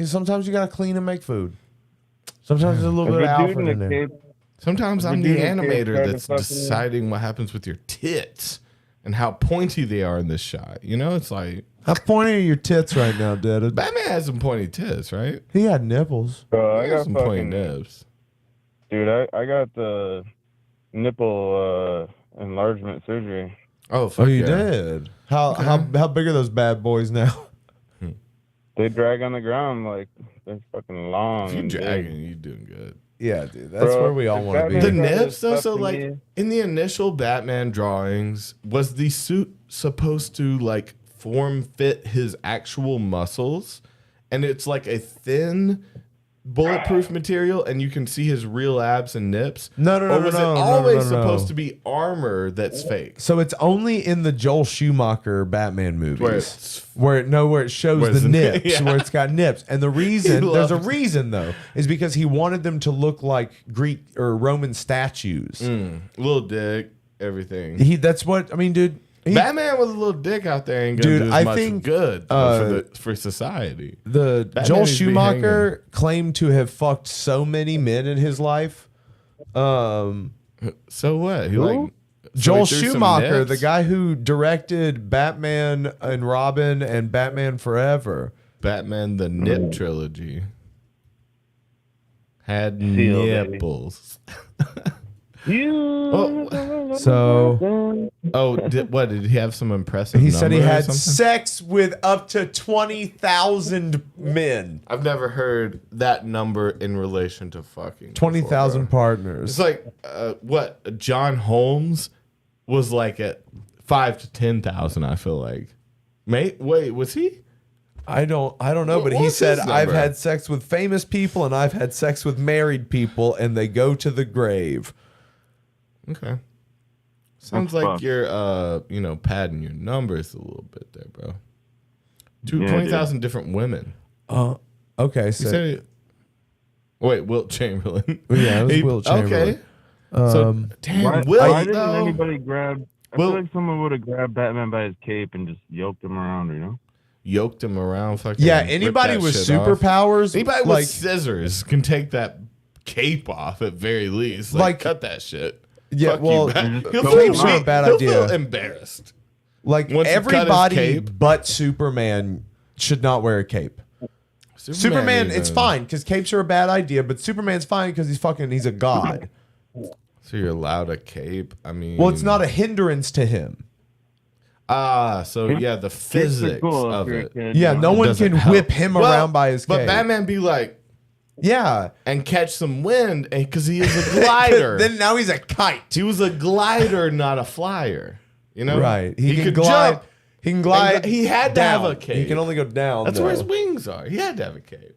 sometimes you got to clean and make food. Sometimes there's a little bit of Alfred in there. Sometimes I'm If the a dude in a cape animator trying to that's fucking- deciding what happens with your tits and how pointy they are in this shot. You know, it's like How pointy are your tits right now, Dad? Batman has some pointy tits, right? He had nipples. Bro, I He has got some pointy fucking. nips. Dude, I got the nipple enlargement surgery. Oh, fuck you yeah. did. How big are those bad boys now? They drag on the ground like they're fucking long. If you're and dragging, big. you're doing good. Yeah, dude. That's Bro, where we all if want to be. The Batman- nips, though, stuff so to like me. in the initial Batman drawings, was the suit supposed to like form fit his actual muscles? And it's like a thin bulletproof material and you can see his real abs and nips? No. Or was it no, always no. supposed to be armor that's fake? So it's only in the Joel Schumacher Batman movies Where where it shows where's the the- nips, yeah. where it's got nips. And the reason, He there's a loves- reason though, is because he wanted them to look like Greek or Roman statues. little dick, everything. That's what I mean, dude. Batman with a little dick out there ain't gonna Dude, do as I much think, good for society. The Batman Joel needs to be Schumacher claimed to have fucked so many men in his life. So what? He like Joel so he threw some Schumacher, nips? the guy who directed Batman and Robin and Batman Forever. Batman the Nip trilogy had Seal, baby. nipples. You. So What did he have some impressive? he said he number or had something? sex with up to 20,000 men. I've never heard that number in relation to fucking 20,000 before, bro. partners. It's like what John Holmes was like at 5 to 10,000. I feel like. Wait, was he? I don't know, but he what's said his I've number? had sex with famous people and I've had sex with married people and they go to the grave. Okay. Sounds That's like fucked. you're, padding your numbers a little bit there, bro. Yeah, 20,000 different women. Okay, You so said it. Wait, Wilt Chamberlain. Yeah, it was Wilt Chamberlain. Okay. So, damn, Why Wilt, didn't though. anybody grab? I Well- feel like someone would have grabbed Batman by his cape and just yoked him around, you know? Yoked him around. Fucking yeah, ripped anybody that with shit off. superpowers, Anybody like with scissors can take that cape off at very least. Like- Cut that shit. Yeah, Fuck well, you, Bat- capes he'll are feel a bad he'll idea. feel embarrassed. like Once he cut his everybody cape. but Superman should not wear a cape. Superman, even- it's fine because capes are a bad idea, but Superman's fine because he's a god. So you're allowed a cape? I mean, Well, it's not a hindrance to him. So yeah, the Capes are physics cool of if you're a it. kid, Yeah, you know? no one doesn't can help. whip him Well, around by his But cape. Batman be like, Yeah, and catch some wind because he is a glider. then now he's a kite. He was a glider, not a flyer. You know, Right. He can could glide. jump. He can glide. And he had to have down. a cape. He can only go down. That's though. where his wings are. He had to have a cape.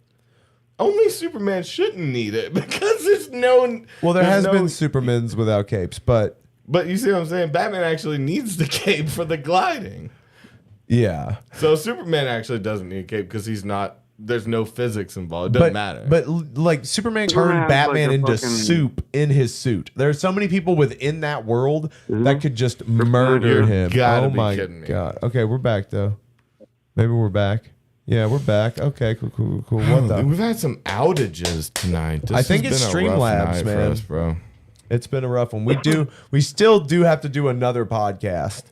Only Superman shouldn't need it because there's no. Well, there there's has no- been Supermans without capes, but But you see what I'm saying? Batman actually needs the cape for the gliding. yeah. So Superman actually doesn't need a cape because he's not. There's no physics involved. It doesn't matter. But like Superman turned Superman's Batman like a into fucking- soup in his suit. There are so many people within that world that could just murder You're him. gotta Oh be my kidding me. god. Okay, we're back though. Maybe we're back. Yeah, we're back. Okay, cool. What Oh, the? we've had some outages tonight. This I think has it's been a rough Streamlabs, night for man. us, bro. It's been a rough one. We still do have to do another podcast.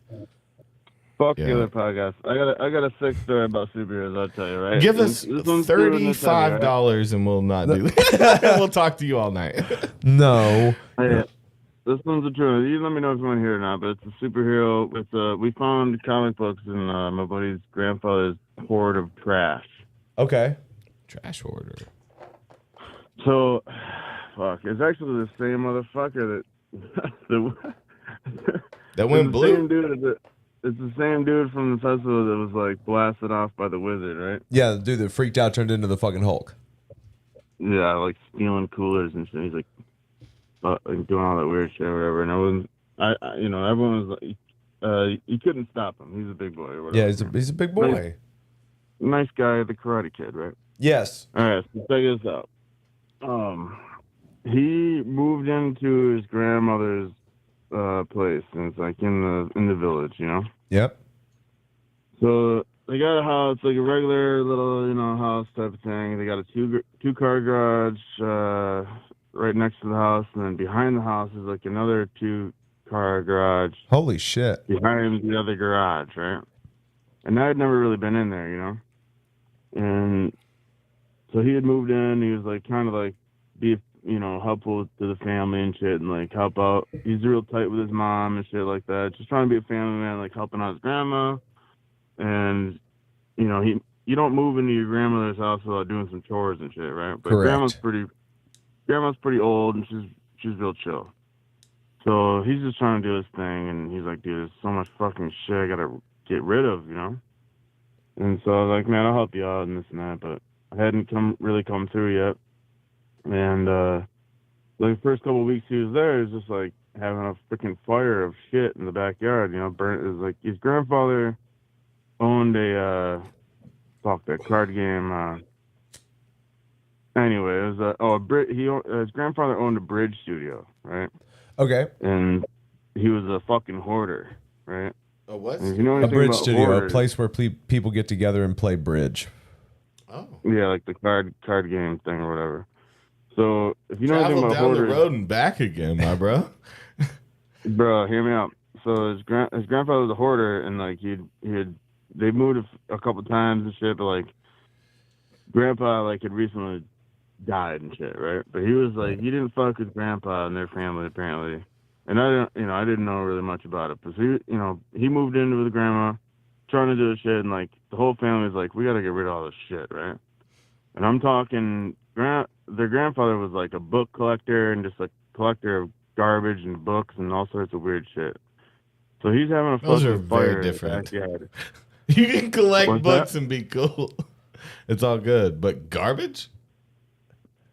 Fuck Yeah. the other podcast. I got a sick story about superheroes. I'll tell you, right? Give us This one's good in the time, right? $35 and we'll not do. We'll talk to you all night. No. Hey, this one's a true. You let me know if you want to hear it or not. But it's a superhero. We found comic books in my buddy's grandfather's hoard of trash. Okay. Trash order. So, fuck. It's actually the same motherfucker That went blue. It's the same dude from the festival that was like blasted off by the wizard, right? Yeah, the dude that freaked out turned into the fucking Hulk. Yeah, like stealing coolers and shit. He's like doing all that weird shit or whatever. And everyone was like, you couldn't stop him. He's a big boy or whatever. Yeah, he's a big boy. Nice guy, the Karate Kid, right? Yes. All right, so check this out. He moved into his grandmother's place, and it's like in the village, you know. Yep. So they got a house, like a regular little, house type of thing. They got a two-car garage right next to the house, and then behind the house is like another two-car garage Holy shit. behind the other garage, right? And I had never really been in there, you know. And so he had moved in. He was like trying to like be you know, helpful to the family and shit, and like help out. He's real tight with his mom and shit like that. Just trying to be a family man, like helping out his grandma. And you know, you don't move into your grandmother's house without doing some chores and shit, right? But Correct. grandma's pretty old, and she's real chill. So he's just trying to do his thing, and he's like, dude, there's so much fucking shit I gotta get rid of, you know? And so I was like, man, I'll help you out and this and that, but I hadn't really come through yet. And like the first couple of weeks he was there, it was just like having a freaking fire of shit in the backyard, you know, burnt. It was like his grandfather owned a that card game. Anyway, it was his grandfather owned a bridge studio, right? Okay. And he was a fucking hoarder, right? A what? And if you know A anything bridge about studio, hoarders, a place where people get together and play bridge. Oh. yeah, like the card game thing or whatever. So if you know anything Travel about down hoarders, the road and back again, my bro. bro, hear me out. So his grandfather was a hoarder, and like they moved a couple times and shit, but like grandpa like had recently died and shit, right? But he was like, he didn't fuck with grandpa and their family apparently, and I didn't know really much about it, but he moved in with the grandma, trying to do the shit, and like the whole family was like, we got to get rid of all this shit, right? And I'm talking, their grandfather was like a book collector and just like collector of garbage and books and all sorts of weird shit. So he's having a Those are fucking fire very in the different. backyard. You can collect What's books that? and be cool. It's all good, but garbage?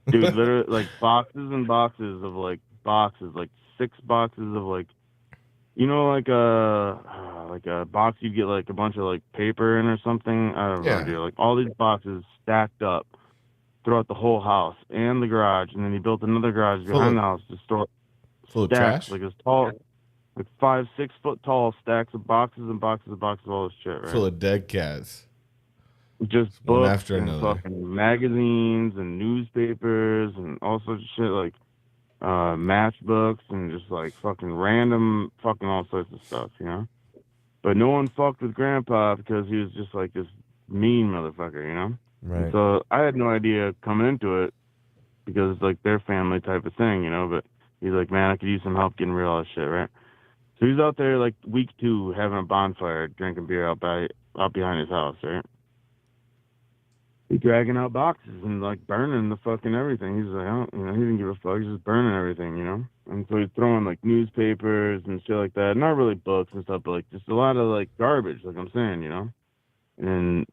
Dude, literally, like boxes and boxes of like 6 boxes of like, you know, like a box you'd get like a bunch of like paper in or something. I don't Yeah. know, dude. Like all these boxes stacked up throughout the whole house and the garage, and then he built another garage behind the house to store Full of stacks, trash? like as tall, like 5-6 foot tall stacks of boxes and boxes and boxes of all this shit, right? Full of dead cats. Just One books after and another. fucking magazines and newspapers and all sorts of shit, like matchbooks and just like fucking random fucking all sorts of stuff, you know? But no one fucked with grandpa because he was just like this mean motherfucker, you know? Right. And so I had no idea coming into it because it's like their family type of thing, you know? But he's like, man, I could use some help getting rid of all this shit, right? So he's out there like week 2 having a bonfire, drinking beer out behind his house, right? He's dragging out boxes and like burning the fucking everything. He's like, he didn't give a fuck. He's just burning everything, you know? And so he's throwing like newspapers and shit like that. Not really books and stuff, but like just a lot of like garbage, like I'm saying, you know? And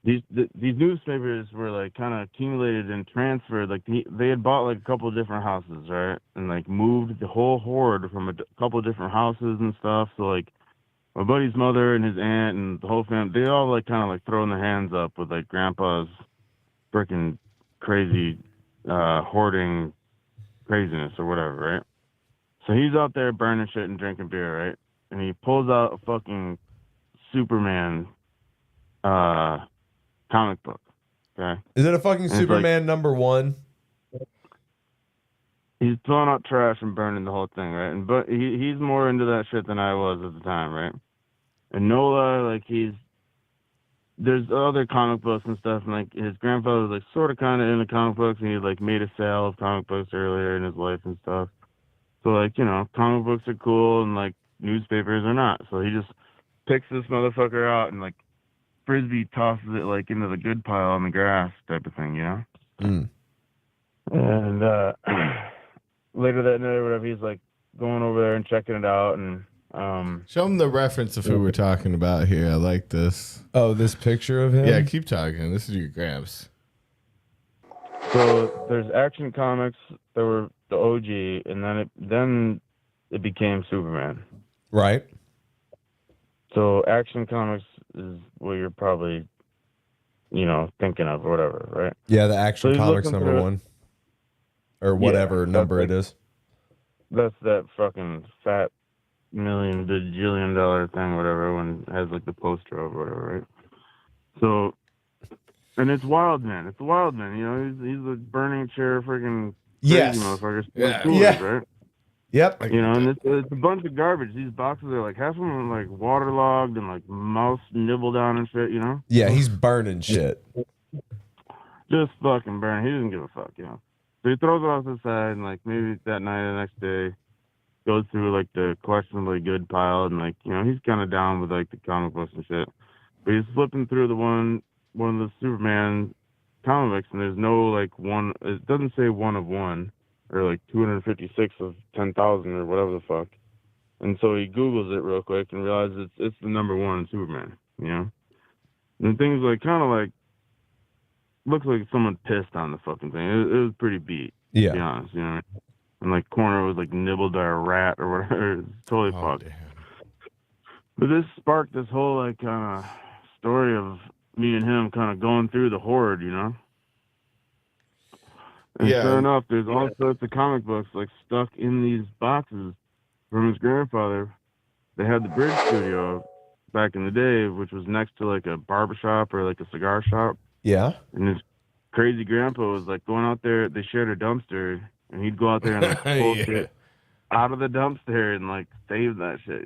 these newspapers were like kind of accumulated and transferred. Like they had bought like a couple of different houses, right? And like moved the whole hoard from a couple of different houses and stuff. So like my buddy's mother and his aunt and the whole family, they all like kind of like throwing their hands up with like grandpa's freaking crazy hoarding craziness or whatever, right? So he's out there burning shit and drinking beer, right? And he pulls out a fucking Superman comic book. Okay. Is it a fucking it's Superman #1? He's throwing out trash and burning the whole thing, right? But he's more into that shit than I was at the time, right? And Nola, like there's other comic books and stuff, and like his grandfather was like sort of kind of into comic books, and he like made a sale of comic books earlier in his life and stuff. So like, you know, comic books are cool and like newspapers are not. So he just picks this motherfucker out and like frisbee tosses it like into the good pile on the grass type of thing, you know? Mm. And later that night or whatever, he's like going over there and checking it out, and Show them the reference of who we're talking about here. I like this. Oh, this picture of him? Yeah, keep talking. This is your gramps. so there's Action Comics. There were the OG, and then it became Superman. Right. So Action Comics is what you're probably, you know, thinking of or whatever, right? Yeah, the Action So he's Comics looking through #1. Or whatever number it is. That's that fucking fat million bajillion dollar thing, whatever, when it has like the poster of whatever, right? So, and it's Wild Man. It's the Wild Man. You know, he's a burning chair, freaking crazy Yes. motherfucker. Yeah. Cool, Yeah. right? Yep. You know, and it's a bunch of garbage. These boxes are like half of them are like waterlogged and like mouse nibbled on and shit. You know, Yeah, he's burning shit. just fucking burning. He doesn't give a fuck. You know. So he throws it off to the side, and like maybe that night or the next day, goes through like the questionably good pile, and like he's kind of down with like the comic books and shit. But he's flipping through the one of the Superman comic books, and there's no like one. It doesn't say 1 of 1 or like 256 of 10,000 or whatever the fuck. And so he Googles it real quick and realizes it's the number 1 in Superman. And things like kind of like looks like someone pissed on the fucking thing. It was pretty beat. Yeah. To be honest, And like corner was like nibbled by a rat or whatever. It's totally fucked. Damn. But this sparked this whole like kind of story of me and him kind of going through the horde, And sure enough, there's all sorts of comic books like stuck in these boxes from his grandfather. They had the Bridge Studio back in the day, which was next to like a barbershop or like a cigar shop. Yeah. And his crazy grandpa was like going out there. They shared a dumpster, and he'd go out there and like pull shit out of the dumpster and like save that shit,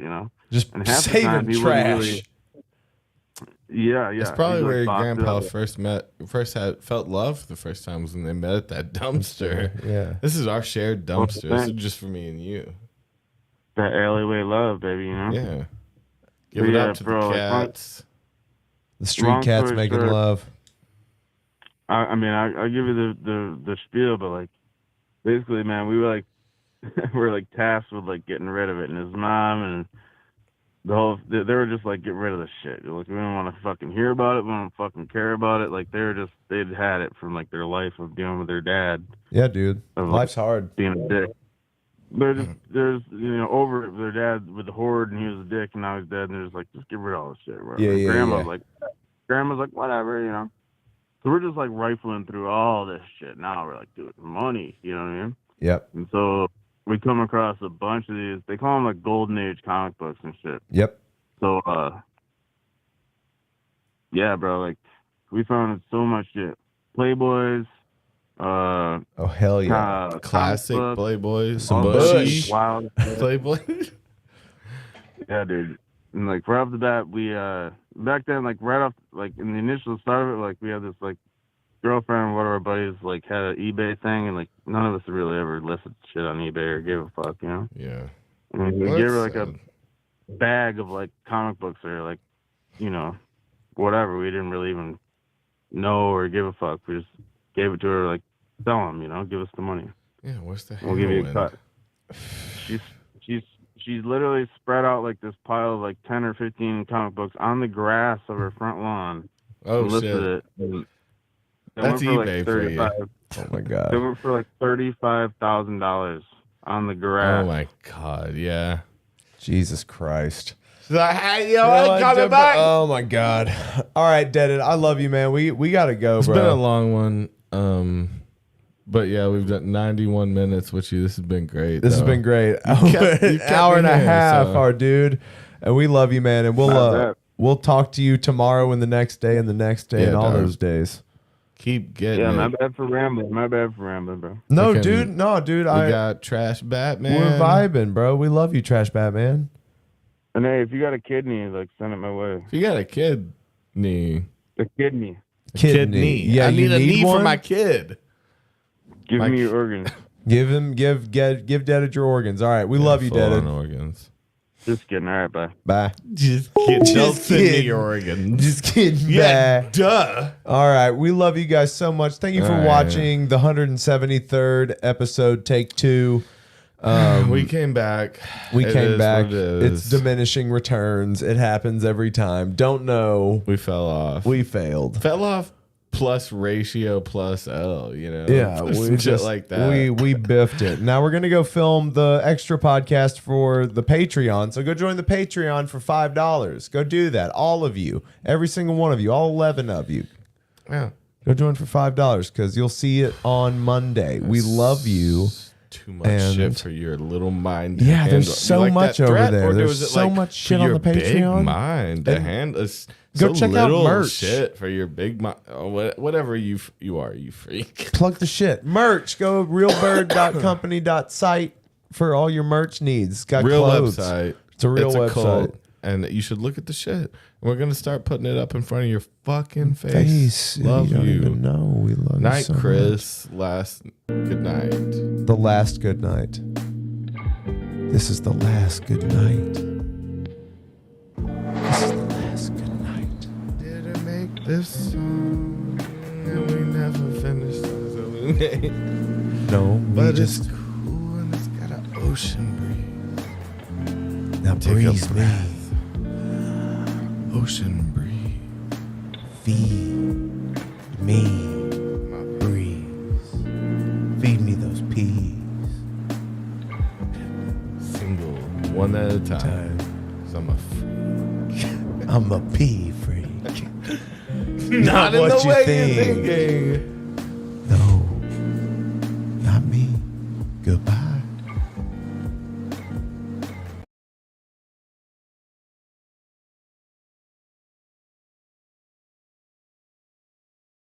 Just and half the saving time he trash. wouldn't Yeah. That's probably He's, where your like, grandpa boxed up. felt love the first time was when they met at that dumpster. Yeah. This is our shared dumpster. This is thanks. just for me and you. That alleyway love, baby, Yeah. Give But it yeah, up to bro, the like, cats. The street Long cats story making short, love. I mean, I give you the spiel, but like, basically, man, we were like, we're like tasked with like getting rid of it, and his mom and they were just like, get rid of the shit. Like, we don't want to fucking hear about it. We don't fucking care about it. Like, they'd had it from like their life of dealing with their dad. Yeah, dude. Of, like, Life's hard. being a dick. There's over it, their dad with the horde, and he was a dick, and now he's dead, and they're just like, just get rid of all this shit. Right? Yeah, Grandma's like, whatever, So we're just like rifling through all this shit. Now we're like, dude, money, you know what I mean? Yep. And so we come across a bunch of these. They call them like golden age comic books and shit. Yep. So yeah, bro, like we found so much shit. Playboys. Oh hell yeah. Classic comic books, Playboys. Some Bushy. wild shit. Playboy. Yeah, dude. And like right off the bat, we back then, like right off, like in the initial start of it, like we had this like girlfriend, one of our buddies, like had an eBay thing, and like none of us really ever listed shit on eBay or gave a fuck, Yeah. And we gave her like a bag of like comic books or like, whatever. We didn't really even know or give a fuck. We just gave it to her, like, sell them, give us the money. Yeah, what's the We'll give you a cut. She's literally spread out like this pile of like 10 or 15 comic books on the grass of her front lawn. Oh, listed shit. it. And That's went for, eBay like, for you. Oh my They god. went for like $35,000 on the grass. Oh, my God. Yeah. Jesus Christ. She's like, hey, yo, I'm coming back. Oh my god. All right, Deaded. I love you, man. We gotta go, It's bro. been a long one. But yeah, we've done 91 minutes with you. This has been great. This has been great. You kept An hour me and a here, half, so- our dude. And we love you, man. And we'll talk to you tomorrow and the next day and the next day Yeah, and all dog. those days. Keep getting Yeah, it. my bad for rambling, bro. No, Fucking- dude. No, dude. We got Trash Batman. We're vibing, bro. We love you, Trash Batman. And hey, if you got a kidney, like send it my way. If you got a kidney. A kidney. Kidney. Yeah, I need you a need knee for one? my kid. Give Mike. me your organs. Give Deaded your organs. All right. We love you, Full on Deaded. organs. Just kidding. All right, bye. Bye. Just kidding. Don't Just send me kidding. your organs. Just kidding. Yeah, Bye. duh. All right. We love you guys so much. Thank you for All right. watching the 173rd episode, take 2. We came back. We It came is back. what it It's is. diminishing returns. It happens every time. Don't know. We fell off. We failed. Fell off plus ratio plus L, Yeah, Some we shit just like that. we biffed it. Now we're gonna go film the extra podcast for the Patreon. So go join the Patreon for $5. Go do that, all of you, every single one of you, all 11 of you. Yeah. Go join for $5 because you'll see it on Monday. We love you. Too much And- shit for your little mind. to Yeah, there's handle. so You like much that over threat, there. or There's was it so like much for shit on your the Patreon? Big mind to And handle. go So check out little merch. shit for your big mind. Whatever you are, you freak. Plug the shit. Merch. Go realbird.company.site for all your merch needs. It's got Real clothes. website. It's a real It's website. cult, and you should look at the shit. We're gonna start putting it up in front of your fucking face. Face. Love you. Don't you. even know. We love you Night, so much. Chris. Last. Good night. The last good night. This is the last good night. This is the last good night. Didn't make this song, and we never finished it. No, But we just it's cool and it's got an ocean breeze. now Take breeze a me. breath. Ocean breeze. Feed me. Breeze. Feed me those peas. Single, one at a time. 'Cause I'm a freak. I'm a pea freak. Not in what the you way think. you're thinking. No, not me. Goodbye.